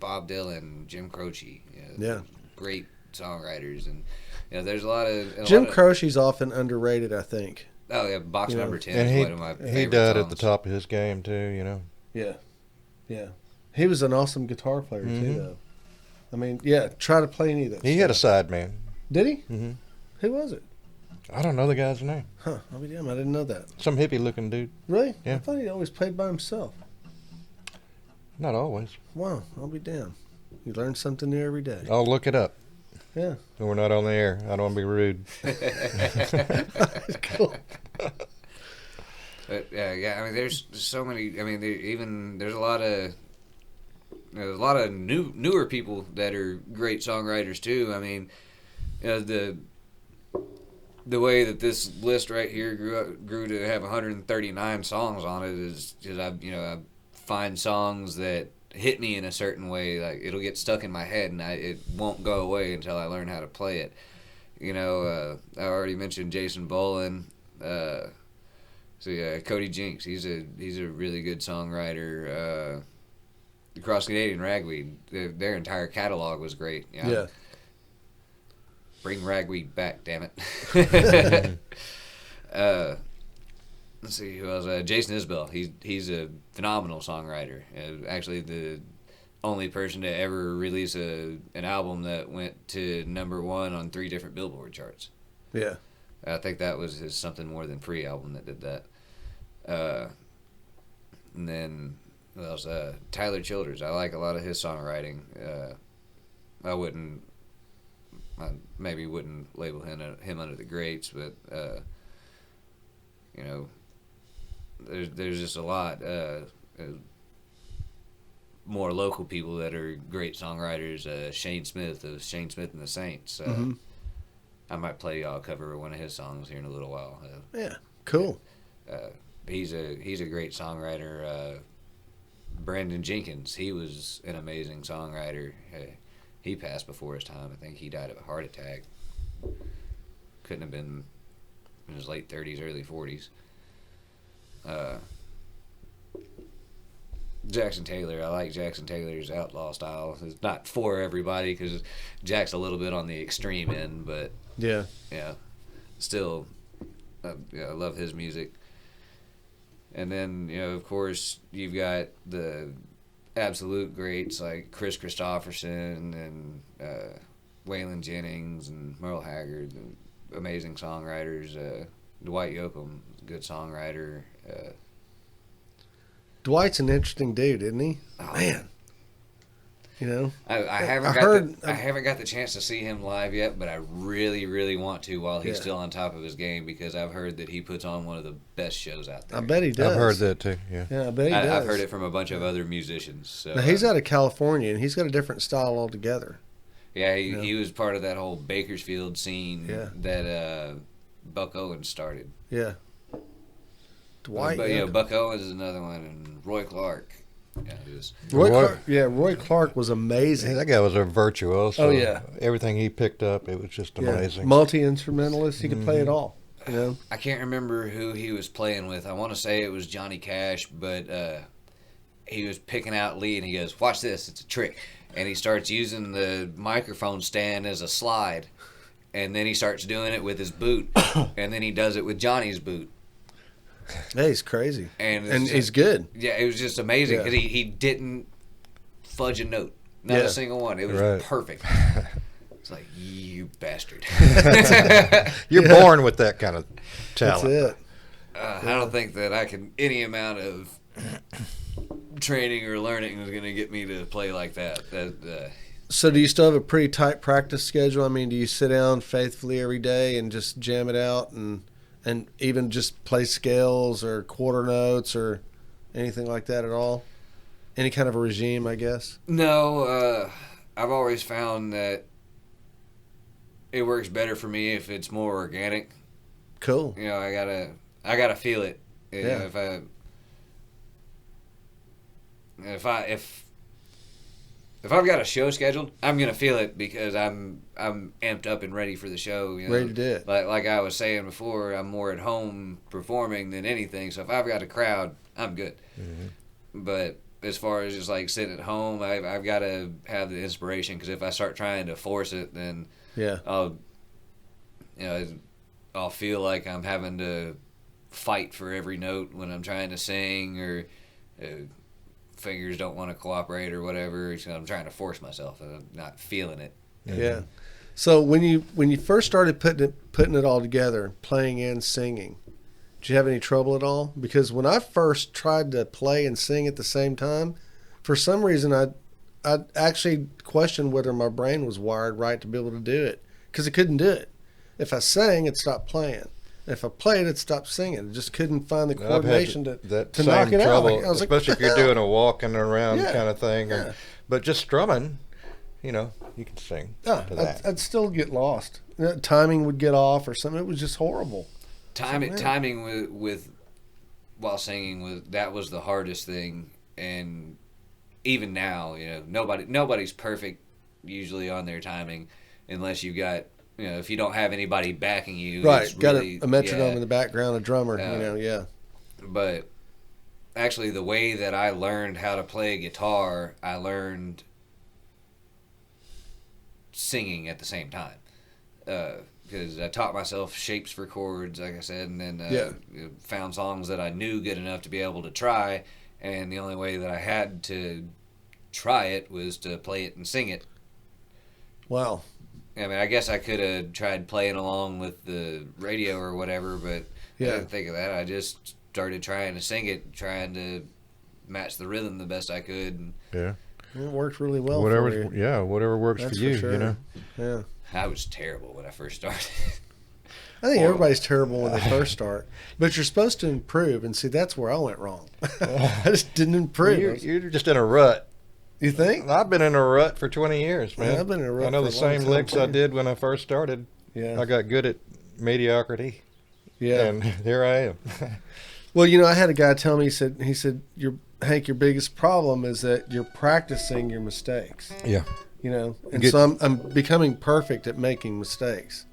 Bob Dylan, Jim Croce. Yeah. Great songwriters, and there's a lot of Jim Croce's often underrated, I think. Oh yeah, Box You know, Number 10 And is one of my favorite he died at the songs. top of his game, too, Yeah. Yeah. He was an awesome guitar player, too, Mhm. though. I mean, yeah, try to play any of that He had a stuff. sideman. Did he? Mm-hmm. Who was it? I don't know the guy's name. Huh. I'll be damned. I didn't know that. Some hippie-looking dude. Really? Yeah. I thought he always played by himself. Not always. Wow. I'll be damned. You learn something new every day. I'll look it up. Yeah. When we're not on the air. I don't want to be rude. Cool. But yeah, I mean, there's so many. I mean, there's a lot of newer people that are great songwriters too. I mean, the the way that this list right here grew to have 139 songs on it is because I find songs that hit me in a certain way. Like it'll get stuck in my head, and it won't go away until I learn how to play it. I already mentioned Jason Boland. Cody Jinks. He's a really good songwriter. Cross Canadian Ragweed. Their entire catalog was great. Yeah. Bring Ragweed back, damn it. Let's see who else. Jason Isbell. He's a phenomenal songwriter. Actually, the only person to ever release an album that went to #1 on 3 different Billboard charts. Yeah. I think that was his Something More Than Free album that did that. And then who else? Tyler Childers. I like a lot of his songwriting. I maybe wouldn't label him under the greats, but there's just a lot more local people that are great songwriters. Shane Smith of Shane Smith and the Saints. I might play y'all cover one of his songs here in a little while. Yeah, cool. He's a great songwriter. Brandon Jenkins, he was an amazing songwriter. He passed before his time. I think he died of a heart attack. Couldn't have been in his late 30s, early 40s. Jackson Taylor. I like Jackson Taylor's outlaw style. It's not for everybody because Jack's a little bit on the extreme end, but yeah, still, I love his music. And then, of course, you've got the absolute greats like Chris Christopherson and Waylon Jennings and Merle Haggard, and amazing songwriters. Dwight Yoakam, good songwriter. Dwight's an interesting dude, isn't he? Oh, man. I haven't got the chance to see him live yet, but I really, really want to while he's still on top of his game, because I've heard that he puts on one of the best shows out there. I bet he does. I've heard that too. Yeah, I bet he does. I've heard it from a bunch of other musicians. So, now, he's out of California, and he's got a different style altogether. Yeah, he was part of that whole Bakersfield scene that Buck Owens started. Yeah. Dwight. But Buck Owens is another one, and Roy Clark. Roy Clark was amazing. That guy was a virtuoso. Oh yeah, everything he picked up, it was just amazing. Multi-instrumentalist, he could play it all. I can't remember who he was playing with. I want to say it was Johnny Cash, but he was picking out lead, and he goes, "Watch this, it's a trick," and he starts using the microphone stand as a slide, and then he starts doing it with his boot, and then he does it with Johnny's boot. Yeah, he's crazy. And he's good. Yeah, it was just amazing because he didn't fudge a note. Not a single one. It was perfect. It's like, you bastard. You're born with that kind of talent. That's it. I don't think that any amount of training or learning is going to get me to play like that. So do you still have a pretty tight practice schedule? I mean, do you sit down faithfully every day and just jam it out and even just play scales or quarter notes or anything like that at all? Any kind of a regime, I guess? No, I've always found that it works better for me if it's more organic. Cool. I gotta feel it. Yeah. If I've got a show scheduled, I'm gonna feel it because I'm amped up and ready for the show. Ready to do it. Like I was saying before, I'm more at home performing than anything. So if I've got a crowd, I'm good. Mm-hmm. But as far as just like sitting at home, I've got to have the inspiration, because if I start trying to force it, then I'll feel like I'm having to fight for every note when I'm trying to sing, or fingers don't want to cooperate or whatever. So I'm trying to force myself and I'm not feeling it. Yeah. So when you first started putting it all together, playing and singing, did you have any trouble at all? Because when I first tried to play and sing at the same time, for some reason I actually questioned whether my brain was wired right to be able to do it, because I couldn't do it. If I sang, it stopped playing. If I played, it stopped singing. I just couldn't find the coordination to knock it out. Especially if you're doing a walking around kind of thing. But just strumming, you know, you can sing Yeah, to that. I'd still get lost. Timing would get off or something. It was just horrible. Timing with while singing was the hardest thing, and even now, you know, nobody's perfect usually on their timing, unless you got, you know, if you don't have anybody backing you. Right, it's got really, a metronome in the background, a drummer, you know, yeah. But actually, the way that I learned how to play guitar, I learned singing at the same time. Because I taught myself shapes for chords, like I said, and then found songs that I knew good enough to be able to try. And the only way that I had to try it was to play it and sing it. Wow. I mean, I guess I could have tried playing along with the radio or whatever, but I didn't think of that. I just started trying to sing it, trying to match the rhythm the best I could. And Yeah. It worked really well Whatever, for you. yeah, whatever works That's for you, sure. you know. Yeah. I was terrible when I first started. I think everybody's terrible when they first start, but you're supposed to improve, and see, that's where I went wrong. I just didn't improve. You're just in a rut. You think? I've been in a rut for 20 years, man. Yeah, I've been in a rut I know for the a long same time, licks I too. did when I first started. Yeah. I got good at mediocrity, Yeah. and here I am. Well, you know, I had a guy tell me, he said, Hank, your biggest problem is that you're practicing your mistakes. Yeah. You know, and so I'm becoming perfect at making mistakes.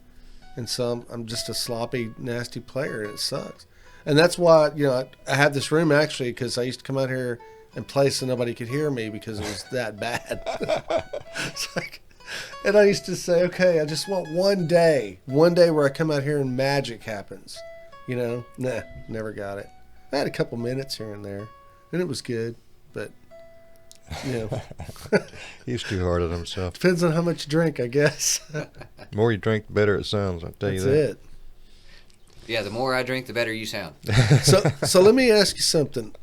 And so I'm just a sloppy, nasty player, and it sucks. And that's why, you know, I have this room actually because I used to come out here and play so nobody could hear me because it was that bad. It's like, and I used to say, okay, I just want one day where I come out here and magic happens. You know, nah, never got it. I had a couple minutes here and there, and it was good, but, you know. He's too hard on himself. Depends on how much you drink, I guess. The more you drink, the better it sounds, I'll tell you that. That's it. Yeah, the more I drink, the better you sound. So let me ask you something.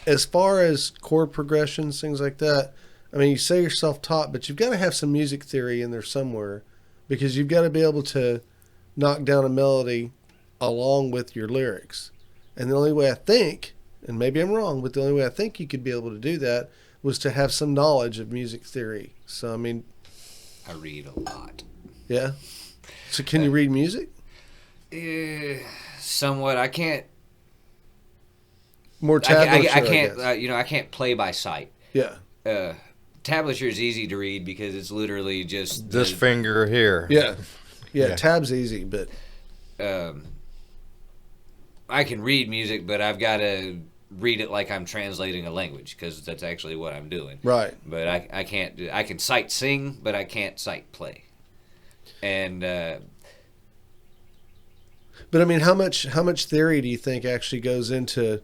As far as chord progressions, things like that, I mean, you say you're self-taught, but you've got to have some music theory in there somewhere because you've got to be able to knock down a melody along with your lyrics. And the only way I think, and maybe I'm wrong, but the only way I think you could be able to do that was to have some knowledge of music theory. So, I mean... I read a lot. Yeah? So can you read music? Somewhat. I can't... More tablature, I can't, guess. you know, I can't play by sight. Yeah. Tablature is easy to read because it's literally just... This finger here. Yeah. Yeah, Yeah. tab's easy, but... I can read music, but I've got to read it like I'm translating a language because that's actually what I'm doing. Right. But I can't. I can sight sing, but I can't sight play. And But I mean, how much theory do you think actually goes into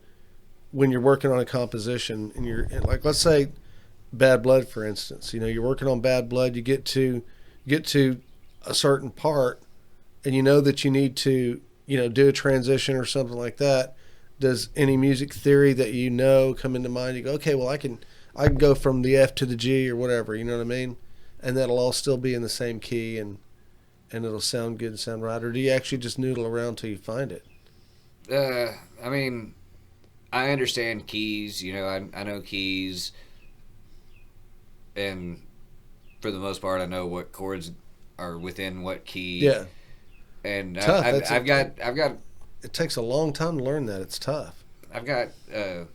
when you're working on a composition and you're like, let's say, Bad Blood, for instance. You know, you're working on Bad Blood. You get to a certain part, and you know that you need to, you know, do a transition or something like that. Does any music theory that you know come into mind? You go, okay, well, I can go from the F to the G or whatever. You know what I mean? And that'll all still be in the same key and it'll sound good and sound right. Or do you actually just noodle around till you find it? I mean, I understand keys. You know, I know keys, and for the most part, I know what chords are within what key. Yeah. And Tough. I've got. It takes a long time to learn that. It's tough. I've got a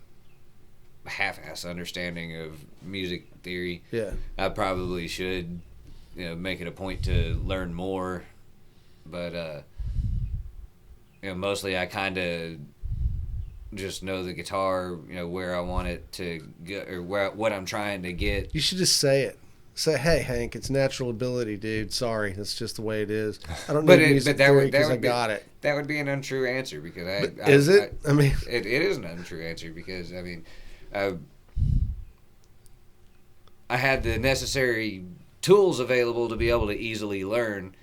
half-ass understanding of music theory. Yeah. I probably should, you know, make it a point to learn more, but you know, mostly I kind of just know the guitar, you know, where I want it to go or what I'm trying to get. You should just say it. Say, hey, Hank, it's natural ability, dude. Sorry, that's just the way it is. I don't need music theory because I got it. That would be an untrue answer because Is it? I mean, it is an untrue answer because I mean, I had the necessary tools available to be able to easily learn,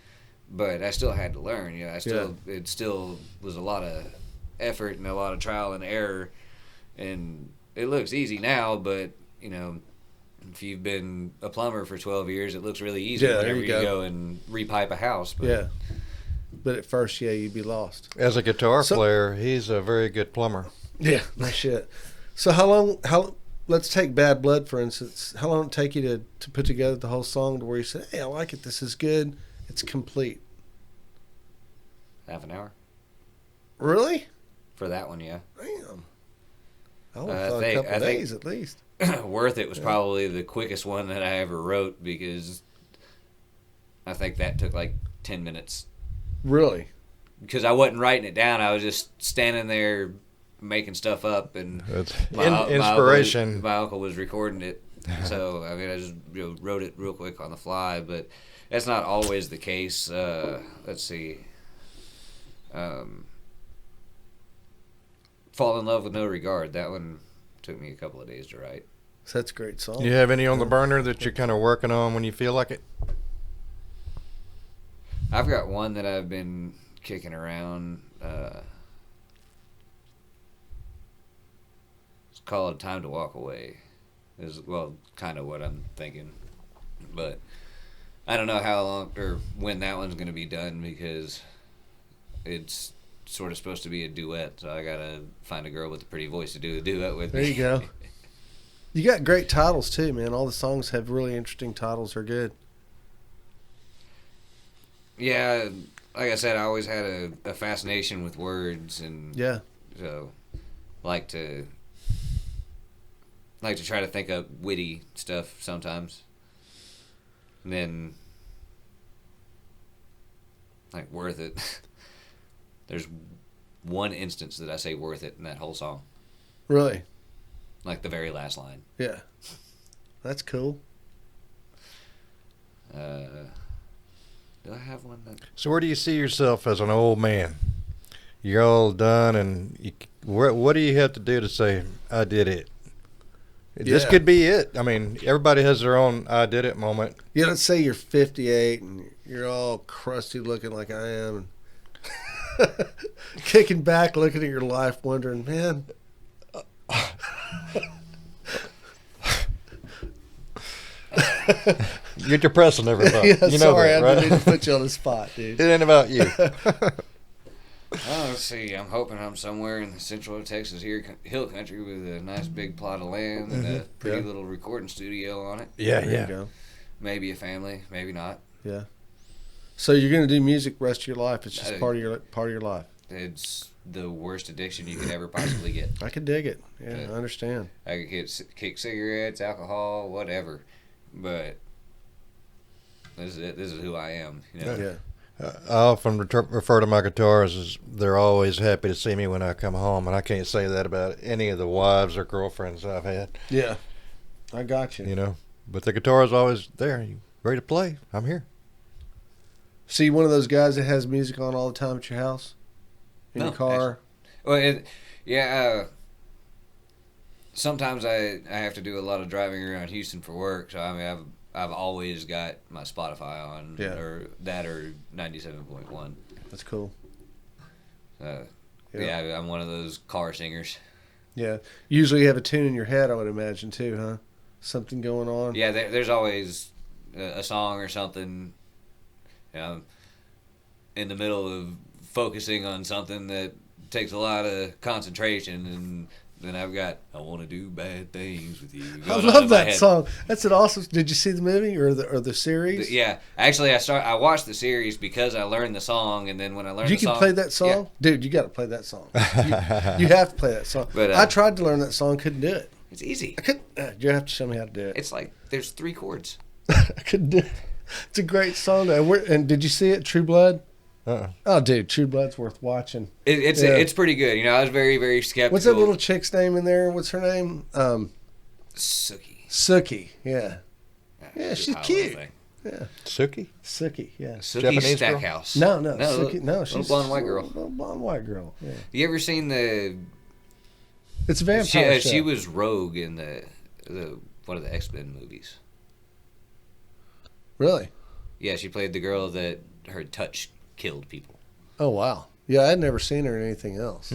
but I still had to learn. You know, it still was a lot of effort and a lot of trial and error, and it looks easy now, but you know, if you've been a plumber for 12 years, it looks really easy whenever you go and repipe a house. But yeah. But at first, yeah, you'd be lost. As a guitar player, he's a very good plumber. Yeah, no shit. So how let's take Bad Blood, for instance. How long did it take you to put together the whole song to where you say, hey, I like it, this is good, it's complete? Half an hour Really? for that one, yeah. Damn. I would have thought a couple days at least. Worth It was probably the quickest one that I ever wrote because I think that took like 10 minutes. Really? Because I wasn't writing it down. I was just standing there making stuff up, and inspiration. My uncle was recording it. So, I mean, I just wrote it real quick on the fly, but that's not always the case. Let's see. Fall in Love with No Regard. That one took me a couple of days to write. So that's a great song. You have any on the burner that you're kind of working on when you feel like it? I've got one that I've been kicking around. It's called Time to Walk Away. Is kind of what I'm thinking. But I don't know how long or when that one's going to be done because it's sort of supposed to be a duet. So I got to find a girl with a pretty voice to do a duet with me. There you go. You got great titles too, man. All the songs have really interesting titles. They're good. Yeah, like I said, I always had a fascination with words, and so like to try to think of witty stuff sometimes. And then like Worth It. There's one instance that I say Worth It in that whole song. Really? Like the very last line. Yeah. That's cool. Do I have one that... So where do you see yourself as an old man? You're all done, and what do you have to do to say, I did it? This could be it. I mean, everybody has their own I did it moment. Yeah, let's say you're 58 and you're all crusty looking like I am. And kicking back, looking at your life, wondering, man... You're depressing everybody. Yeah, you know sorry, that, right? I didn't put you on the spot, dude. It ain't about you. Oh, let's see. I'm hoping I'm somewhere in the central Texas hill country with a nice big plot of land and a pretty little recording studio on it. Yeah, There you go. Maybe a family, maybe not. Yeah. So you're going to do music the rest of your life. It's just part of your life. It's the worst addiction you could ever possibly get. I can dig it. Yeah, I understand. I could kick cigarettes, alcohol, whatever, but this is it. This is who I am. You know? Yeah. I often refer to my guitars as they're always happy to see me when I come home, and I can't say that about any of the wives or girlfriends I've had. Yeah. I got you. You know, but the guitar is always there. You ready to play? I'm here. See, one of those guys that has music on all the time at your house? In your car? Actually, sometimes I have to do a lot of driving around Houston for work, so I mean I've always got my Spotify on, or 97.1. That's cool. Yeah, I'm one of those car singers. Yeah. Usually you have a tune in your head, I would imagine, too, huh? Something going on. Yeah, there's always a song or something. You know, in the middle of focusing on something that takes a lot of concentration, and then I've got I want to do bad things with you. I love that song. That's an awesome. Did you see the movie or the series? Yeah, actually, I watched the series because I learned the song, and then when I learned You the song, can play that song, dude. You got to play that song. You have to play that song. But I tried to learn that song, couldn't do it. it's easy. I couldn't. You have to show me how to do it. It's like there's 3 chords. I couldn't do it. It's a great song. And did you see it, True Blood? Oh, dude, True Blood's worth watching. It's pretty good. You know, I was very, very skeptical. What's that little chick's name in there? What's her name? Sookie. Sookie. Yeah. Yeah, she's cute. Yeah. Suki? Sookie. Yeah. Sookie Japanese Stackhouse. No, Sookie. No, she's little blonde white girl. Little blonde white girl. Yeah. You ever seen the? It's a vampire show. She was Rogue in the one of the X-Men movies. Really? Yeah, she played the girl that her touch killed people. Oh, wow. Yeah, I'd never seen her in anything else.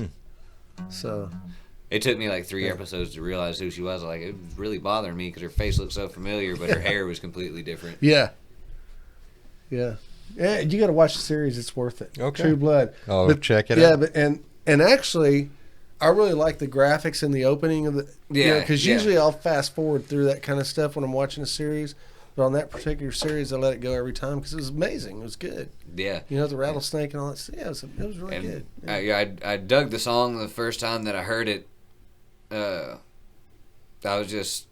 So. It took me like 3 episodes to realize who she was. Like, it was really bothering me because her face looked so familiar, but her hair was completely different. Yeah. Yeah. Yeah, you got to watch the series. It's worth it. Okay. True Blood. I'll check it out. Yeah, and actually, I really like the graphics in the opening of the because usually I'll fast forward through that kind of stuff when I'm watching a series, but on that particular series I let it go every time because it was amazing. It was good. Yeah, the rattlesnake and all that. Yeah, it was really good. I dug the song the first time that I heard it. I was just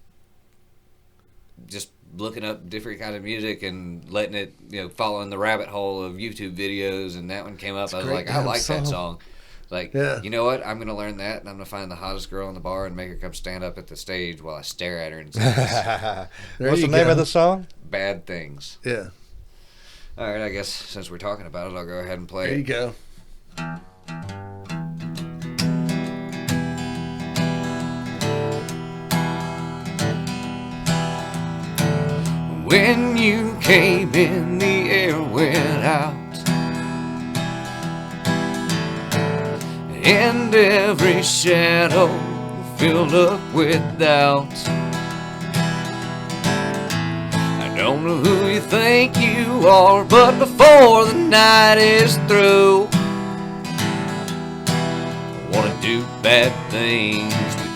looking up different kind of music and letting it, fall in the rabbit hole of YouTube videos, and that one came up. I was like, I like that song. Like, you know what? I'm going to learn that, and I'm going to find the hottest girl in the bar and make her come stand up at the stage while I stare at her and sing What's the name of the song? Bad Things. Yeah. All right, I guess since we're talking about it, I'll go ahead and play it. There you go. When you came in, the air went out, and every shadow filled up with doubt. I don't know who you think you are, but before the night is through, I wanna do bad things with you.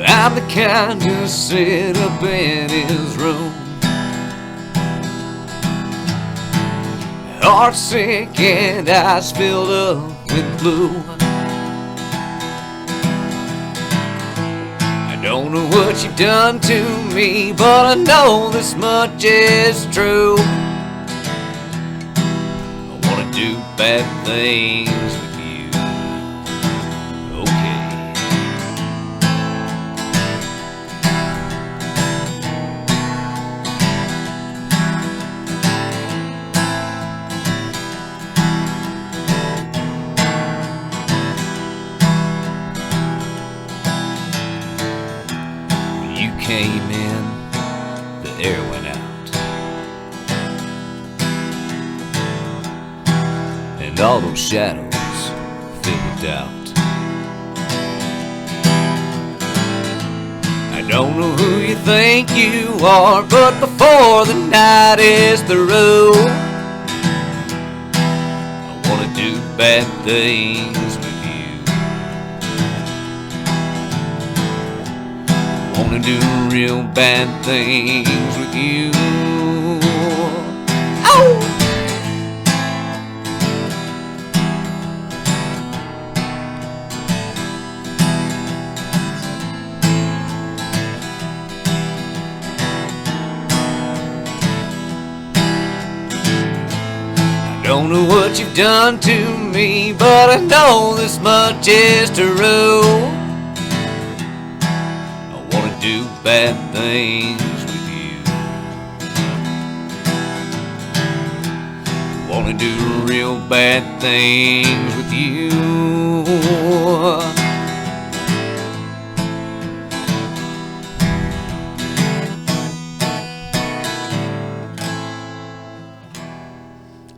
I'm the kind who sit up in his room, heart sick and eyes filled up with blue. I don't know what you've done to me, but I know this much is true. I wanna do bad things with you. Okay. Came in, the air went out, and all those shadows filled with doubt. I don't know who you think you are, but before the night is through, I wanna do bad things with you. Wanna do real bad things with you. Oh! I don't know what you've done to me, but I know this much is true. Do bad things with you. Wanna do real bad things with you.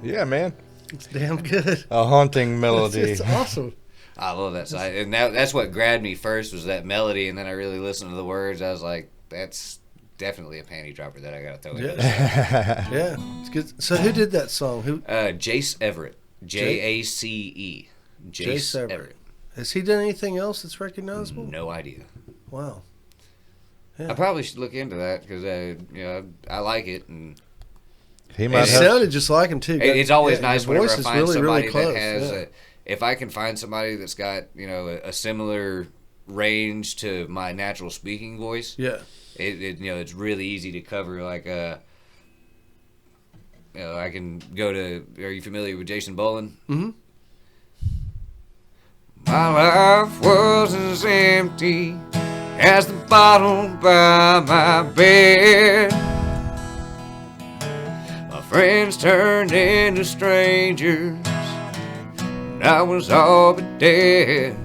Yeah, man. It's damn good. A haunting melody. It's awesome. I love that side, and that's what grabbed me first was that melody, and then I really listened to the words. I was like, "That's definitely a panty dropper that I gotta throw in." Yeah, it's good. So who did that song? Who? Jace Everett, Jace Everett. Has he done anything else that's recognizable? No idea. Wow. Yeah. I probably should look into that because I like it, and He might have. sounded just like him too. it's always nice whenever I find somebody close. that has. If I can find somebody that's got a similar range to my natural speaking voice, it's really easy to cover. Like I can go to. Are you familiar with Jason Boland? Mm-hmm. My life was as empty as the bottle by my bed. My friends turned into strangers. I was all but dead.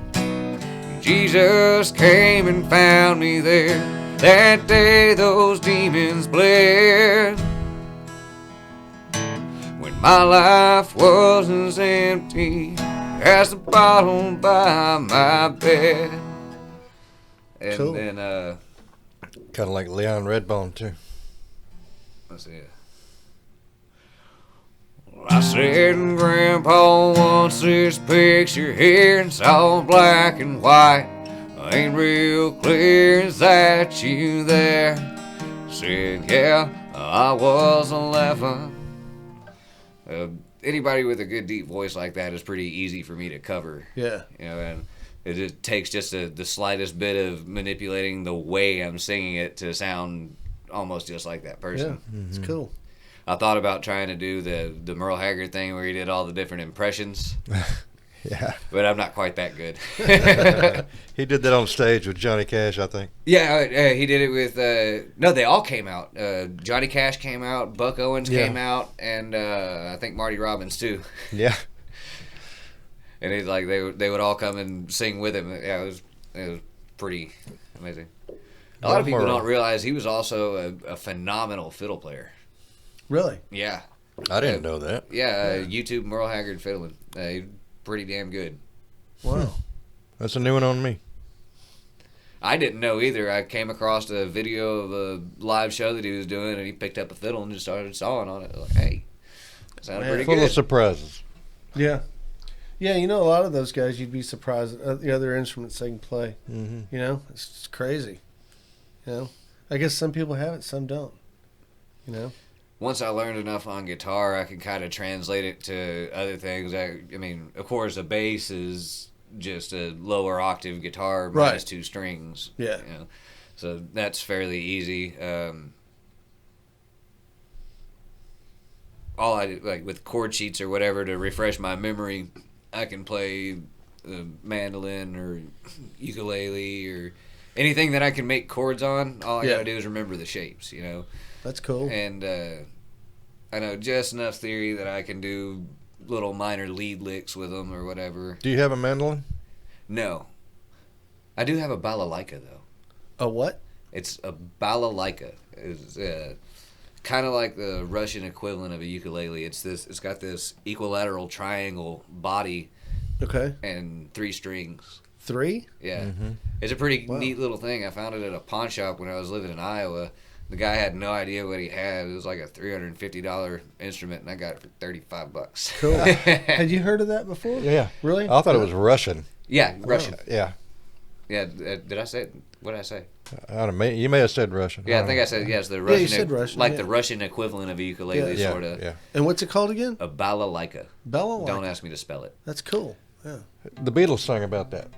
Jesus came and found me there. That day those demons bled. When my life was as empty as the bottle by my bed. And cool. then Kind of like Leon Redbone too. let's see. I said, Grandpa wants this picture here. It's all black and white. Ain't real clear. Is that you there? Said, yeah, I was 11. Anybody with a good deep voice like that is pretty easy for me to cover. Yeah. You know, and it takes just the slightest bit of manipulating the way I'm singing it to sound almost just like that person. Yeah, it's cool. I thought about trying to do the Merle Haggard thing where he did all the different impressions. Yeah. But I'm not quite that good. He did that on stage with Johnny Cash, I think. Yeah, he did it with... no, they all came out. Johnny Cash came out, Buck Owens came out, and I think Marty Robbins, too. Yeah. And he's like, they would all come and sing with him. Yeah, it was pretty amazing. A lot of people don't realize he was also a phenomenal fiddle player. Really? Yeah. I didn't know that. Yeah, YouTube Merle Haggard fiddling. He's pretty damn good. Wow. That's a new one on me. I didn't know either. I came across a video of a live show that he was doing, and he picked up a fiddle and just started sawing on it. Like, hey, that sounded pretty Full good. of surprises. Yeah. Yeah, you know, a lot of those guys, you'd be surprised at the other instruments they can play. Mm-hmm. You know, it's just crazy. You know, I guess some people have it, some don't. You know? Once I learned enough on guitar, I could kind of translate it to other things. I mean, of course, a bass is just a lower octave guitar minus two strings. Yeah. You know? So that's fairly easy. All I do, like with chord sheets or whatever to refresh my memory, I can play the mandolin or ukulele or anything that I can make chords on. All I gotta do is remember the shapes, you know. That's cool. And I know just enough theory that I can do little minor lead licks with them or whatever. Do you have a mandolin? No. I do have a balalaika, though. A what? It's a balalaika. It's kind of like the Russian equivalent of a ukulele. It's got this equilateral triangle body. Okay. And 3 strings. 3? Yeah. Mm-hmm. It's a pretty neat little thing. I found it at a pawn shop when I was living in Iowa. The guy had no idea what he had. It was like a $350 instrument, and I got it for $35. Cool. Had you heard of that before? Yeah. Really? I thought it was Russian. Yeah, Russian. Yeah. Yeah, did I say it? What did I say? You may have said Russian. Yeah, I think I said, yes, the Russian. you said Russian, like the Russian equivalent of a ukulele, Yeah. sort of. Yeah. And what's it called again? A balalaika. Balalaika. Don't ask me to spell it. That's cool. Yeah. The Beatles sang about that.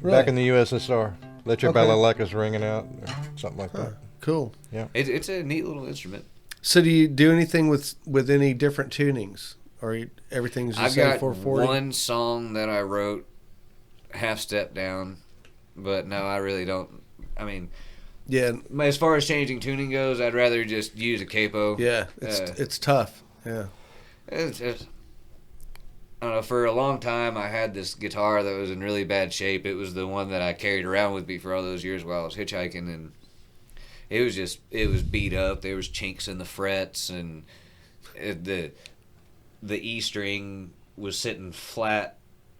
Really? Back in the USSR. Let your Okay. balalaikas ringing out, or something like that. Cool. It's a neat little instrument. So do you do anything with any different tunings? Or everything's just I've say got 440? one song that I wrote half step down, but no, I really don't. I mean, Yeah. as far as changing tuning goes, I'd rather just use a capo. Yeah. It's tough. Yeah. It's just, I don't know, for a long time I had this guitar that was in really bad shape. It was the one that I carried around with me for all those years while I was hitchhiking, and it was beat up. There was chinks in the frets, and the E string was sitting flat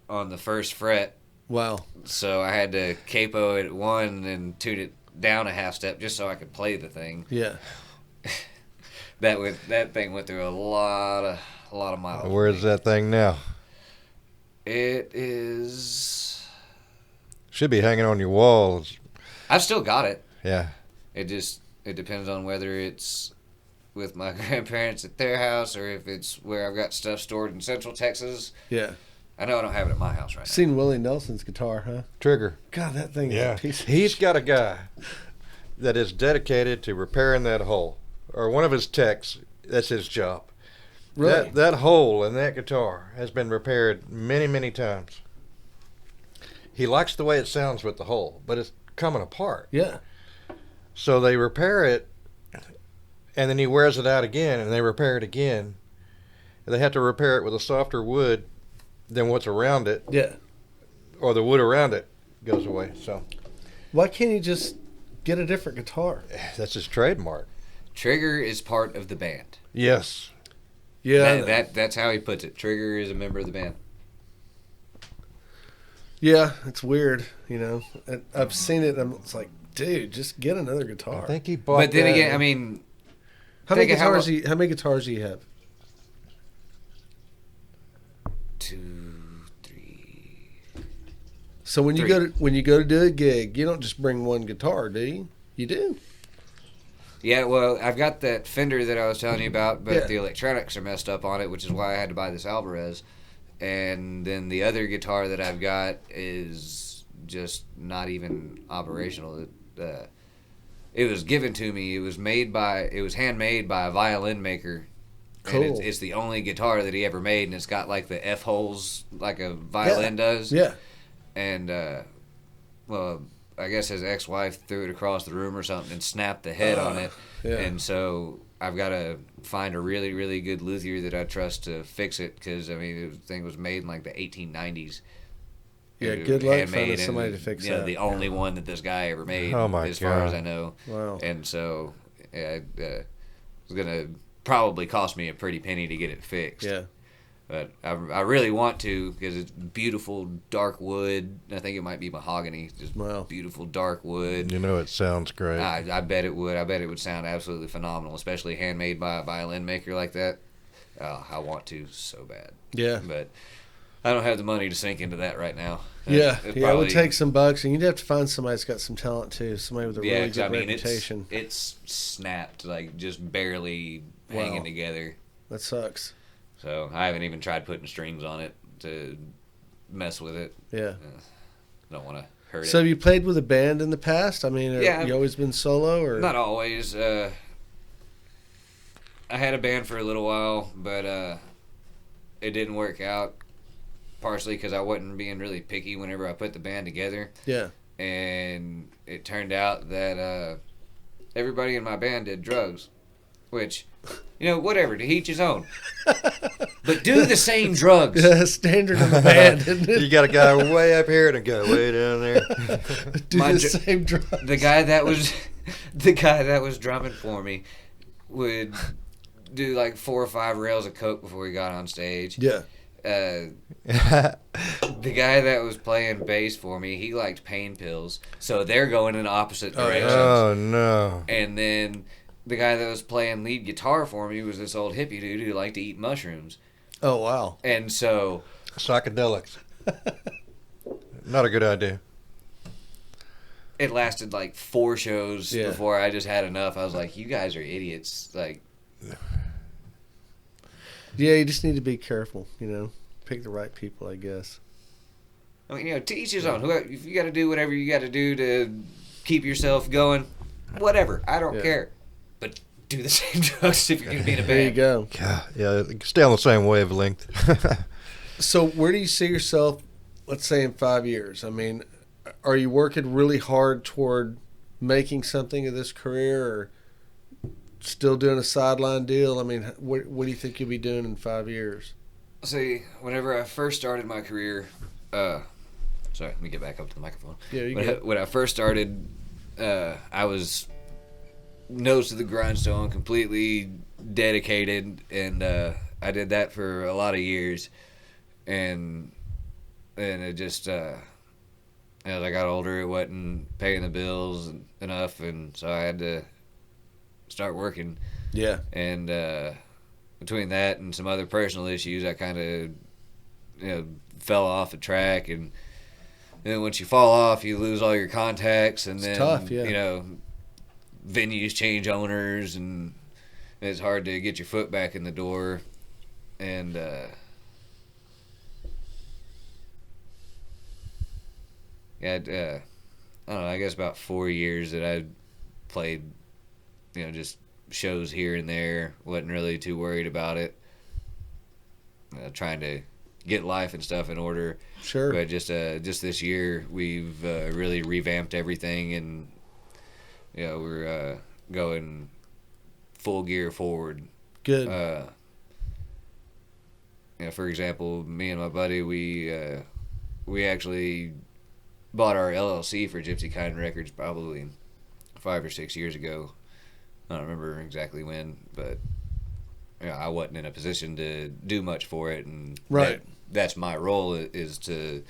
on the first fret. Wow. So I had to capo it at 1 and tune it down a half step just so I could play the thing. Yeah. That thing went through a lot of miles. Where is that thing now? It is. Should be hanging on your walls. I've still got it. Yeah. It depends on whether it's with my grandparents at their house or if it's where I've got stuff stored in Central Texas. Yeah. I know I don't have it at my house right now. Seen Willie Nelson's guitar, huh? Trigger. God, that thing is Yeah. a piece of He's got a guy that is dedicated to repairing that hole. Or one of his techs, that's his job. Really? That hole in that guitar has been repaired many, many times. He likes the way it sounds with the hole, but it's coming apart. Yeah. So they repair it, and then he wears it out again, and they repair it again. And they have to repair it with a softer wood than what's around it, Yeah. or the wood around it goes away. So Why can't he just get a different guitar? that's his trademark. Trigger is part of the band. Yes. Yeah. That's how he puts it. Trigger is a member of the band. Yeah, it's weird, you know. And I've seen it, and it's like, dude, just get another guitar. I think he bought But then that. again, I mean, How many think of how guitars? How many guitars do you have? So when you go to do a gig, you don't just bring one guitar, do you? You do. Yeah, well, I've got that Fender that I was telling you about, but Yeah. the electronics are messed up on it, which is why I had to buy this Alvarez. And then the other guitar that I've got is just not even operational. It was given to me. It was handmade by a violin maker. Cool. And it's the only guitar that he ever made, and it's got like the F holes like a violin does. Yeah. And well, I guess his ex-wife threw it across the room or something and snapped the head on it. Yeah. And so I've got to find a really, really good luthier that I trust to fix it, because I mean, the thing was made in like the 1890s. Yeah, It was going finding handmade, somebody and, to fix you know, that. the only one that this guy ever made, Oh, my as far as God. I know. Wow. And so it was gonna probably cost me a pretty penny to get it fixed. Yeah. But I really want to, because it's beautiful dark wood. I think it might be mahogany. Just Wow. beautiful dark wood. You know, it sounds great. I bet it would. I bet it would sound absolutely phenomenal, especially handmade by a violin maker like that. I want to so bad. Yeah. But I don't have the money to sink into that right now. Yeah. It's It probably- would take some bucks, and you'd have to find somebody that's got some talent too. Somebody with a Yeah, really 'cause, good I mean, reputation. it's snapped, like just barely Wow. hanging together. That sucks. So I haven't even tried putting strings on it to mess with it. Yeah. Don't want to hurt So it. have you played with a band in the past? I mean, Yeah. have you always been solo, or Not always. I had a band for a little while, but it didn't work out. Partially because I wasn't being really picky whenever I put the band together. Yeah. And it turned out that everybody in my band did drugs. Which, whatever, to each his own. But do the same drugs. Yeah, standard of the band, isn't it? You got a guy way up here and a guy way down there. Do My the dr- same drugs. The guy that was drumming for me would do like 4 or 5 rails of coke before he got on stage. Yeah. The guy that was playing bass for me, he liked pain pills, so they're going in opposite Oh, yeah. directions. Oh, no. And then the guy that was playing lead guitar for me was this old hippie dude who liked to eat mushrooms. Oh, wow. And so Psychedelics. Not a good idea. it lasted like 4 shows Yeah. before I just had enough. I was like, you guys are idiots. Like, Yeah, you just need to be careful, Pick the right people, I guess. I mean, to each his own. If you got to do whatever you got to do to keep yourself going, whatever. I don't Yeah. care. But do the same drugs if you're going to be in a There you band. go. God, yeah, stay on the same wavelength. So where do you see yourself, let's say, in 5 years? I mean, are you working really hard toward making something of this career, or still doing a sideline deal? I mean, what do you think you'll be doing in 5 years? See, whenever I first started my career, sorry, let me get back up to the microphone. Yeah, you when, good. when I first started, I was nose to the grindstone, completely dedicated, and I did that for a lot of years, and it just as I got older, it wasn't paying the bills enough, and so I had to start working. Yeah. And between that and some other personal issues, I kind of fell off the track. And then once you fall off, you lose all your contacts, and then tough, yeah. Venues change owners, and it's hard to get your foot back in the door. And I don't know, I guess about 4 years that I played, just shows here and there. Wasn't really too worried about it. Trying to get life and stuff in order. Sure. But just this year, we've really revamped everything, and we're going full gear forward. Good. For example, me and my buddy, we actually bought our LLC for Gypsy Kind Records probably 5 or 6 years ago. I don't remember exactly when, but I wasn't in a position to do much for it, and Right. that's my role, is to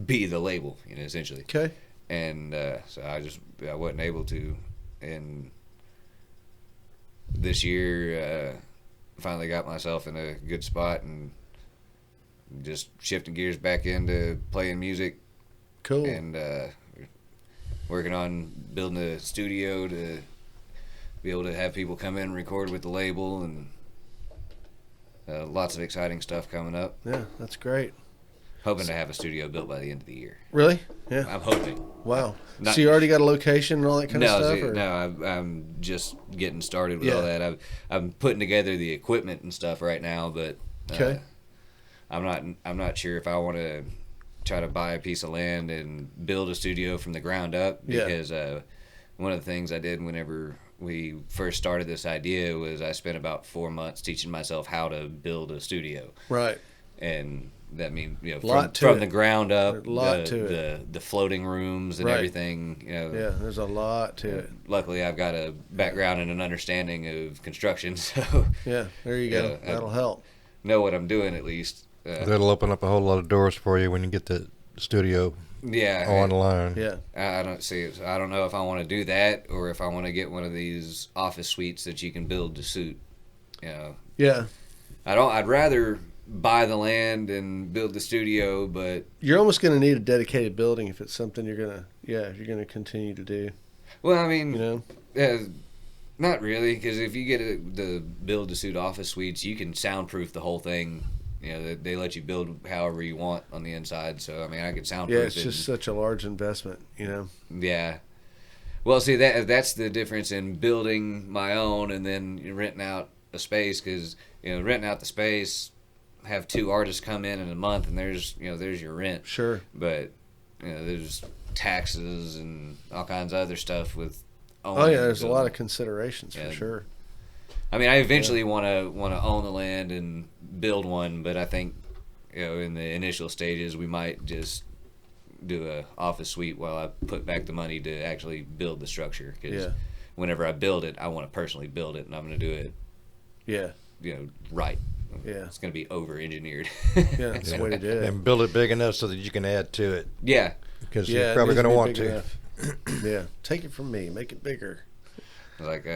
be the label, essentially. Okay. And so I wasn't able to, and this year finally got myself in a good spot and just shifting gears back into playing music. Cool. And working on building a studio to be able to have people come in and record with the label, and lots of exciting stuff coming up. Yeah, that's great. Hoping to have a studio built by the end of the year. Really? Yeah. I'm hoping. Wow. So you already got a location and all that kind of stuff? No, I'm just getting started with all Yeah. that. I'm putting together the equipment and stuff right now, but Okay. I'm not sure if I want to try to buy a piece of land and build a studio from the ground up, Yeah. because one of the things I did whenever we first started this idea was I spent about 4 months teaching myself how to build a studio. Right. And that means, Lot to from it. the ground up, There's a lot to the floating rooms and Right. everything. Yeah, there's a lot to it. Luckily, I've got a background and an understanding of construction, so Yeah, there you go. Yeah, That'll help. know what I'm doing at least. That'll open up a whole lot of doors for you when you get the studio Yeah, online. Yeah. I don't see it. I don't know if I want to do that or if I want to get one of these office suites that you can build to suit. Yeah. I'd rather buy the land and build the studio, but You're almost going to need a dedicated building if it's something you're going to continue to do, well, I mean, you know? not really, because if you get the build to suit office suites, you can soundproof the whole thing. They let you build however you want on the inside. So I mean, I could soundproof Yeah, it's it. just such a large investment, you know? Yeah. Well, see, that's the difference in building my own and then renting out a space, because renting out the space, have 2 artists come in a month, and there's your rent. Sure. But there's taxes and all kinds of other stuff with Oh yeah, there's a lot of considerations for sure. I mean, I eventually want to own the land and build one, but I think in the initial stages we might just do a office suite while I put back the money to actually build the structure. Because whenever I build it, I want to personally build it, and I'm going to do it. Yeah. Right. Yeah. It's going to be over engineered. Yeah, that's the way to do it. And build it big enough so that you can add to it, Yeah. because Yeah, you're it probably needs going to be want big to. enough. Yeah. Take it from me. Make it bigger. Like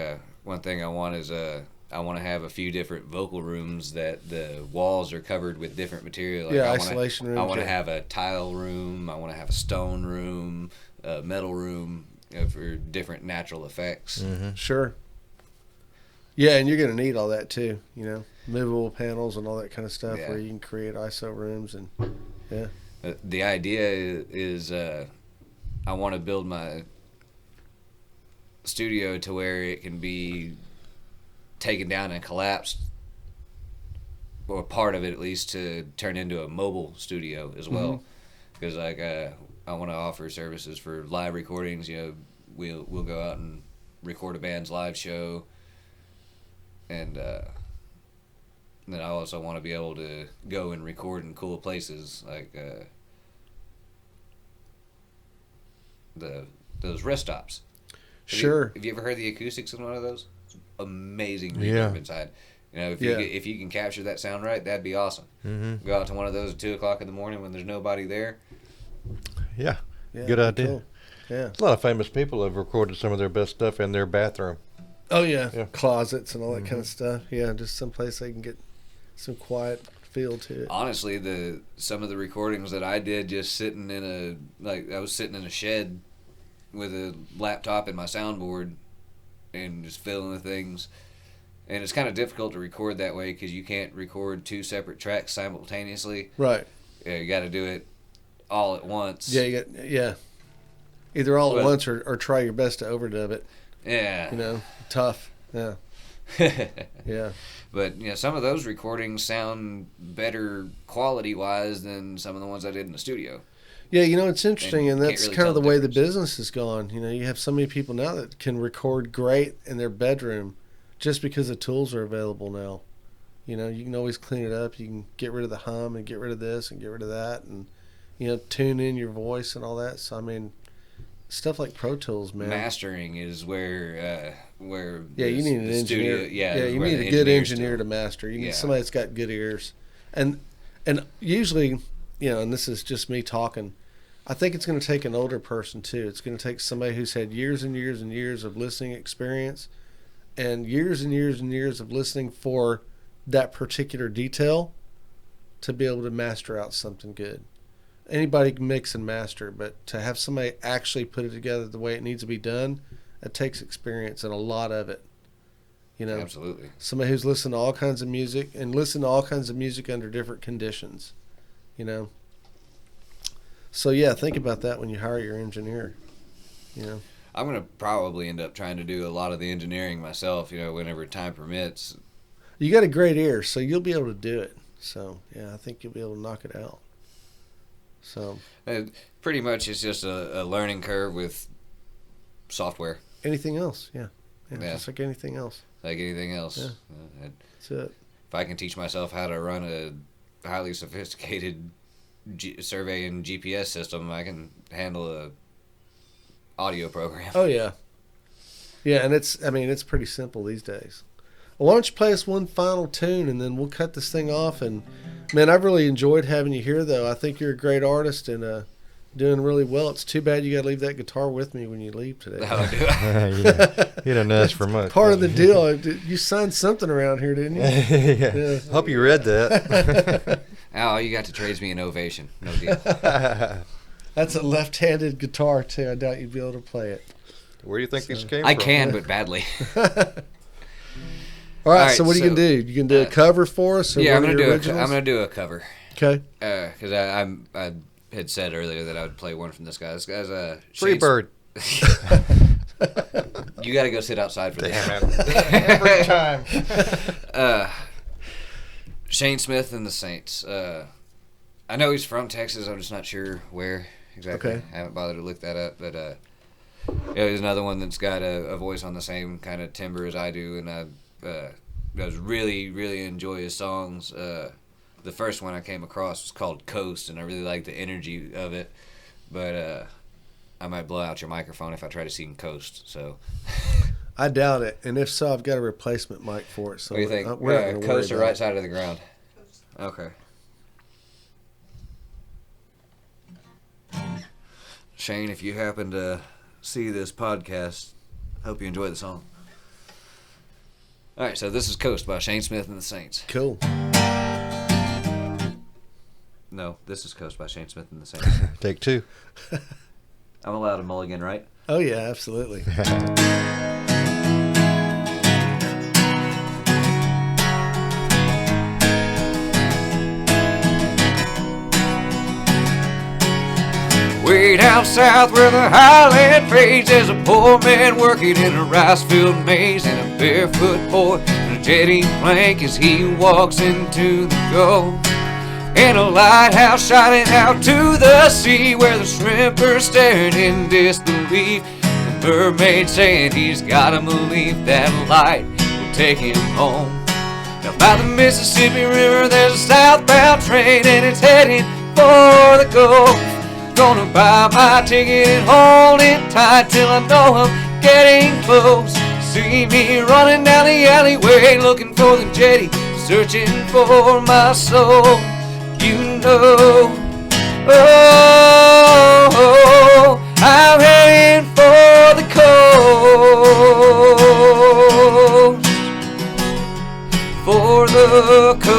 one thing I want is I want to have a few different vocal rooms that the walls are covered with different material. Like Yeah, I isolation rooms. I want to yeah. have a tile room. I want to have a stone room, a metal room, for different natural effects. Sure. Yeah, and you're going to need all that too, movable panels and all that kind of stuff Yeah. where you can create ISO rooms and yeah. The idea is I want to build my studio to where it can be taken down and collapsed, or part of it at least, to turn into a mobile studio as well. Because I want to offer services for live recordings. We'll go out and record a band's live show, and then I also want to be able to go and record in cool places like those rest stops. Sure. Have you ever heard the acoustics in one of those? It's amazing reverb Yeah. inside. If Yeah. if you can capture that sound right, that'd be awesome. Go out to one of those at 2:00 in the morning when there's nobody there. Yeah, Yeah, good idea. cool. Yeah. A lot of famous people have recorded some of their best stuff in their bathroom. Oh yeah. Yeah. Closets and all that kind of stuff. Yeah, just someplace they can get some quiet feel to it. Honestly, some of the recordings that I did just sitting in I was sitting in a shed with a laptop and my soundboard and just filling the things. And it's kind of difficult to record that way because you can't record 2 separate tracks simultaneously. Right. You got to do it all at once. Yeah, either all at But- once or try your best to overdub it. Yeah. Tough. Yeah. Yeah. But some of those recordings sound better quality wise than some of the ones I did in the studio. Yeah, it's interesting, and can't that's really kind of tell the way the difference. business has gone. You have so many people now that can record great in their bedroom just because the tools are available now. You can always clean it up. You can get rid of the hum and get rid of this and get rid of that and, tune in your voice and all that. So, I mean, stuff like Pro Tools, man. Mastering is where Yeah, you need an the engineer. studio, yeah, you where need the a good engineers engineer do. to master. You need Yeah. somebody that's got good ears, and usually, and this is just me talking. I think it's going to take an older person too. It's going to take somebody who's had years and years and years of listening experience, and years and years and years of listening for that particular detail, to be able to master out something good. Anybody can mix and master, but to have somebody actually put it together the way it needs to be done, it takes experience and a lot of it. You know, Absolutely. somebody who's listened to all kinds of music and listened to all kinds of music under different conditions, you know. So yeah, think about that when you hire your engineer, you know. I'm going to probably end up trying to do a lot of the engineering myself, you know, whenever time permits. You got a great ear, so you'll be able to do it. So yeah, I think you'll be able to knock it out. So Pretty much it's just a learning curve with software. anything else, yeah. Yeah. Just like anything else. Like anything else. Yeah. That's it. If I can teach myself how to run a highly sophisticated survey and GPS system, I can handle a audio program. Oh yeah, yeah, and it's pretty simple these days. Well, why don't you play us one final tune and then we'll cut this thing off. And man, I've really enjoyed having you here, though. I think you're a great artist and doing really well. It's too bad you got to leave that guitar with me when you leave today. That'll do it. Yeah. You don't ask for much. Part of the deal. You signed something around here, didn't you? Yeah. Hope you read that. Al, you got to trade me an ovation. No deal. That's a left-handed guitar too. I doubt you'd be able to play it. Where do you think these came I from? can, but badly. All right. All right, So what are you gonna do? You can do a cover for us? Or Yeah, I'm one of gonna your do. I'm gonna do a cover. Okay. Because I had said earlier that I would play one from this guy. This guy's a Free bird. You got to go sit outside for this. Damn it. Every time. Shane Smith and the Saints. I know he's from Texas. I'm just not sure where exactly. Okay. I haven't bothered to look that up, but yeah, he's another one that's got a voice on the same kind of timbre as I do, and I really enjoy his songs. The first one I came across was called Coast, and I really like the energy of it, but I might blow out your microphone if I try to sing Coast. So I doubt it, and if so, I've got a replacement mic for it. So what do you think? we're not gonna Coast worry or about right it. side of the ground? Okay. Shane, if you happen to see this podcast, hope you enjoy the song. All right, so this is Coast by Shane Smith and the Saints. Cool. No, this is Coast by Shane Smith and the Saints. Take two. I'm allowed a mulligan, right? Oh yeah, absolutely. Way down south where the highland fades, there's a poor man working in a rice field maze, and a barefoot boy in a jetty plank as he walks into the Gulf. And a lighthouse shining out to the sea where the shrimp are staring in disbelief. The mermaid saying he's gotta believe that light will take him home. Now by the Mississippi River there's a southbound train, and it's heading for the Gulf. Gonna buy my ticket and hold it tight till I know I'm getting close. See me running down the alleyway looking for the jetty, searching for my soul. You know, oh, I'm heading for the coast, for the coast.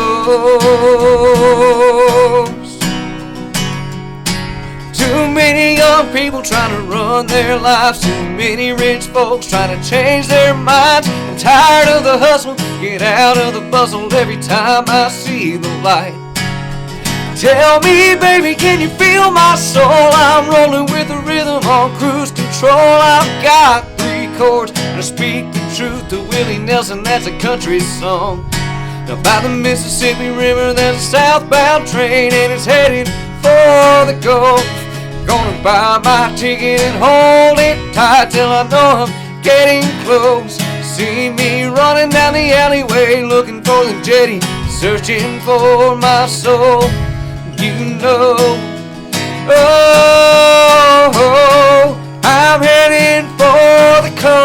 Too many young people trying to run their lives, too many rich folks trying to change their minds. I'm tired of the hustle, get out of the bustle every time I see the light. Tell me, baby, can you feel my soul? I'm rolling with the rhythm on cruise control. I've got 3 chords to speak the truth to Willie Nelson, that's a country song. Now by the Mississippi River there's a southbound train, and it's headed for the Gulf. Gonna buy my ticket and hold it tight till I know I'm getting close. See me running down the alleyway looking for the jetty, searching for my soul. You know, oh, I'm heading for the coast,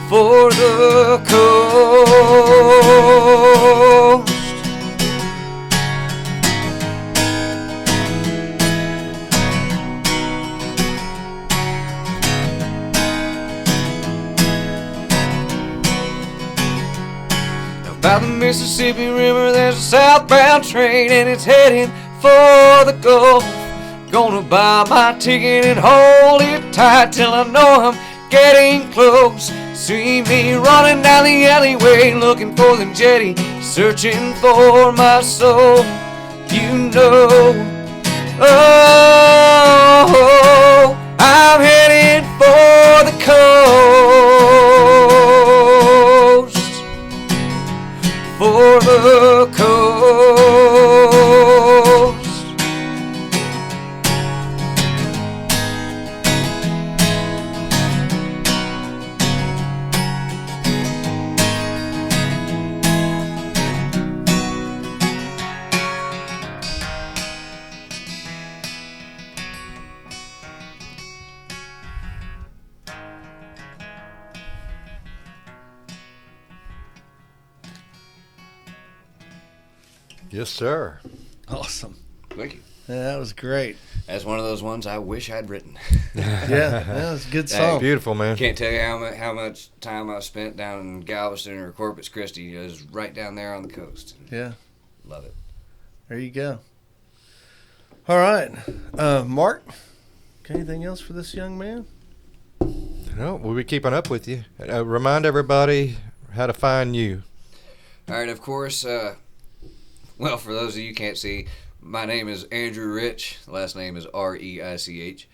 for the coast. By the Mississippi River there's a southbound train, and it's heading for the Gulf. Gonna buy my ticket and hold it tight till I know I'm getting close. See me running down the alleyway, looking for the jetty, searching for my soul. You know, oh, I'm headed for the coast, for the coast. Yes, sir. Awesome. Thank you. Yeah, that was great. That's one of those ones I wish I'd written. Yeah, that was a good song. Beautiful, man. Can't tell you how much time I've spent down in Galveston or Corpus Christi. It was right down there on the coast. Yeah, Love it. there you go. All right, Mark, got anything else for this young man? No, we'll be keeping up with you. Remind everybody how to find you. All right, of course. Well, for those of you who can't see, my name is Andrew Rich. Last name is R-E-I-C-H.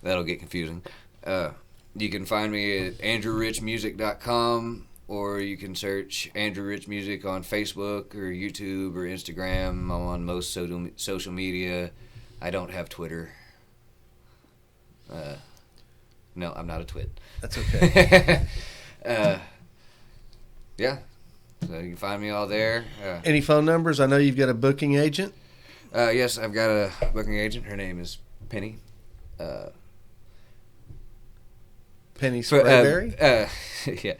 That'll get confusing. You can find me at andrewrichmusic.com, or you can search Andrew Rich Music on Facebook or YouTube or Instagram. I'm on most social media. I don't have Twitter. No, I'm not a twit. That's okay. Yeah. So you can find me all there. Any phone numbers? I know you've got a booking agent. Yes, I've got a booking agent. Her name is Penny. Penny Sprayberry? Yeah.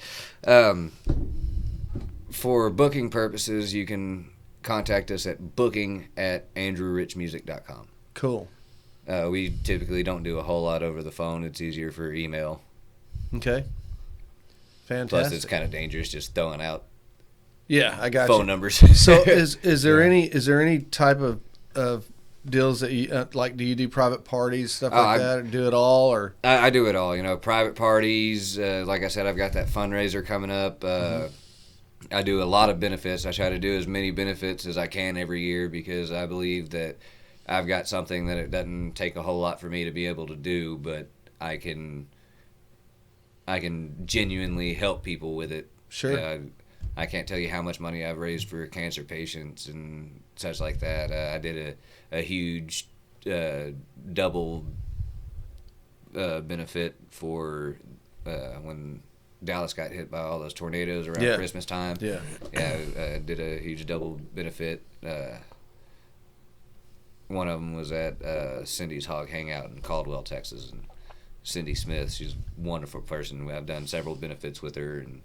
For booking purposes, you can contact us at booking@andrewrichmusic.com. Cool. We typically don't do a whole lot over the phone. It's easier for email. Okay. Plus, Fantastic. it's kind of dangerous just throwing out Yeah, I got phone you. numbers. So is there any type of deals that you like? Do you do private parties, stuff like that, or do it all, or? I do it all. Private parties. Like I said, I've got that fundraiser coming up. I do a lot of benefits. I try to do as many benefits as I can every year because I believe that I've got something that it doesn't take a whole lot for me to be able to do, but I can genuinely help people with it. Sure. I can't tell you how much money I've raised for cancer patients and such like that. I did a huge double benefit for when Dallas got hit by all those tornadoes around Christmas time. Yeah. Yeah, I did a huge double benefit. One of them was at Cindy's Hog Hangout in Caldwell, Texas. And Cindy Smith, she's a wonderful person. I've done several benefits with her and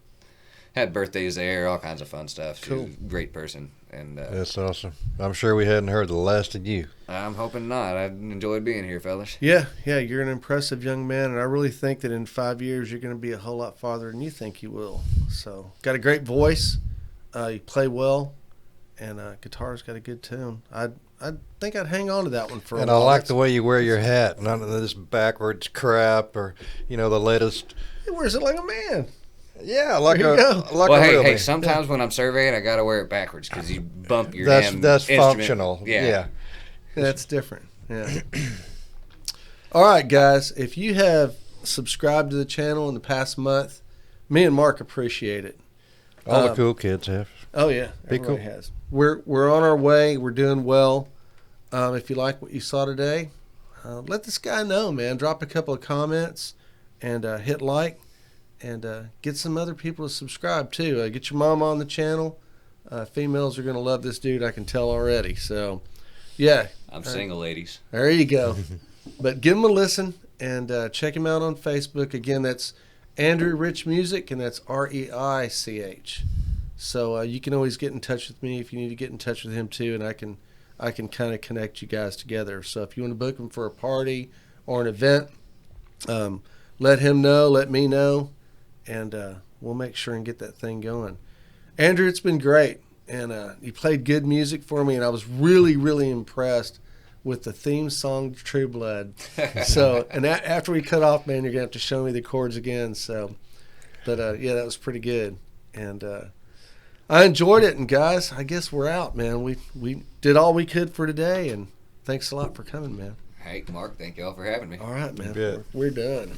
had birthdays there, all kinds of fun stuff. She's a great person. And That's awesome. I'm sure we hadn't heard the last of you. I'm hoping not. I enjoyed being here, fellas. Yeah, you're an impressive young man, and I really think that in 5 years you're going to be a whole lot farther than you think you will. So, got a great voice, you play well, and guitar's got a good tune. I think I'd hang on to that one for a while. And I like the way you wear your hat. None of this backwards crap or, the latest. He wears it like a man. Yeah, like There you go. like Well, a real hey, man. sometimes when I'm surveying, I got to wear it backwards because you bump your That's damn that's instrument. functional. Yeah. That's different. Yeah. All right, guys. If you have subscribed to the channel in the past month, me and Mark appreciate it. All the cool kids have. Oh yeah, Be everybody cool. has. We're on our way. We're doing well. If you like what you saw today, let this guy know, man. Drop a couple of comments and hit like, and get some other people to subscribe too. Get your mom on the channel. Females are gonna love this dude. I can tell already. So, yeah. I'm single, ladies. There you go. But give him a listen and check him out on Facebook. Again, that's Andrew Rich Music, and that's R-E-I-C-H. So you can always get in touch with me if you need to get in touch with him too, and I can kind of connect you guys together. So if you want to book him for a party or an event, let him know, let me know, and we'll make sure and get that thing going. Andrew, it's been great. And you played good music for me, and I was really, really impressed with the theme song, True Blood. So, and after we cut off, man, you're going to have to show me the chords again. So, but yeah, that was pretty good. And I enjoyed it. And guys, I guess we're out, man. We did all we could for today, and thanks a lot for coming, man. Hey, Mark, thank y'all for having me. All right, man. Good. We're done.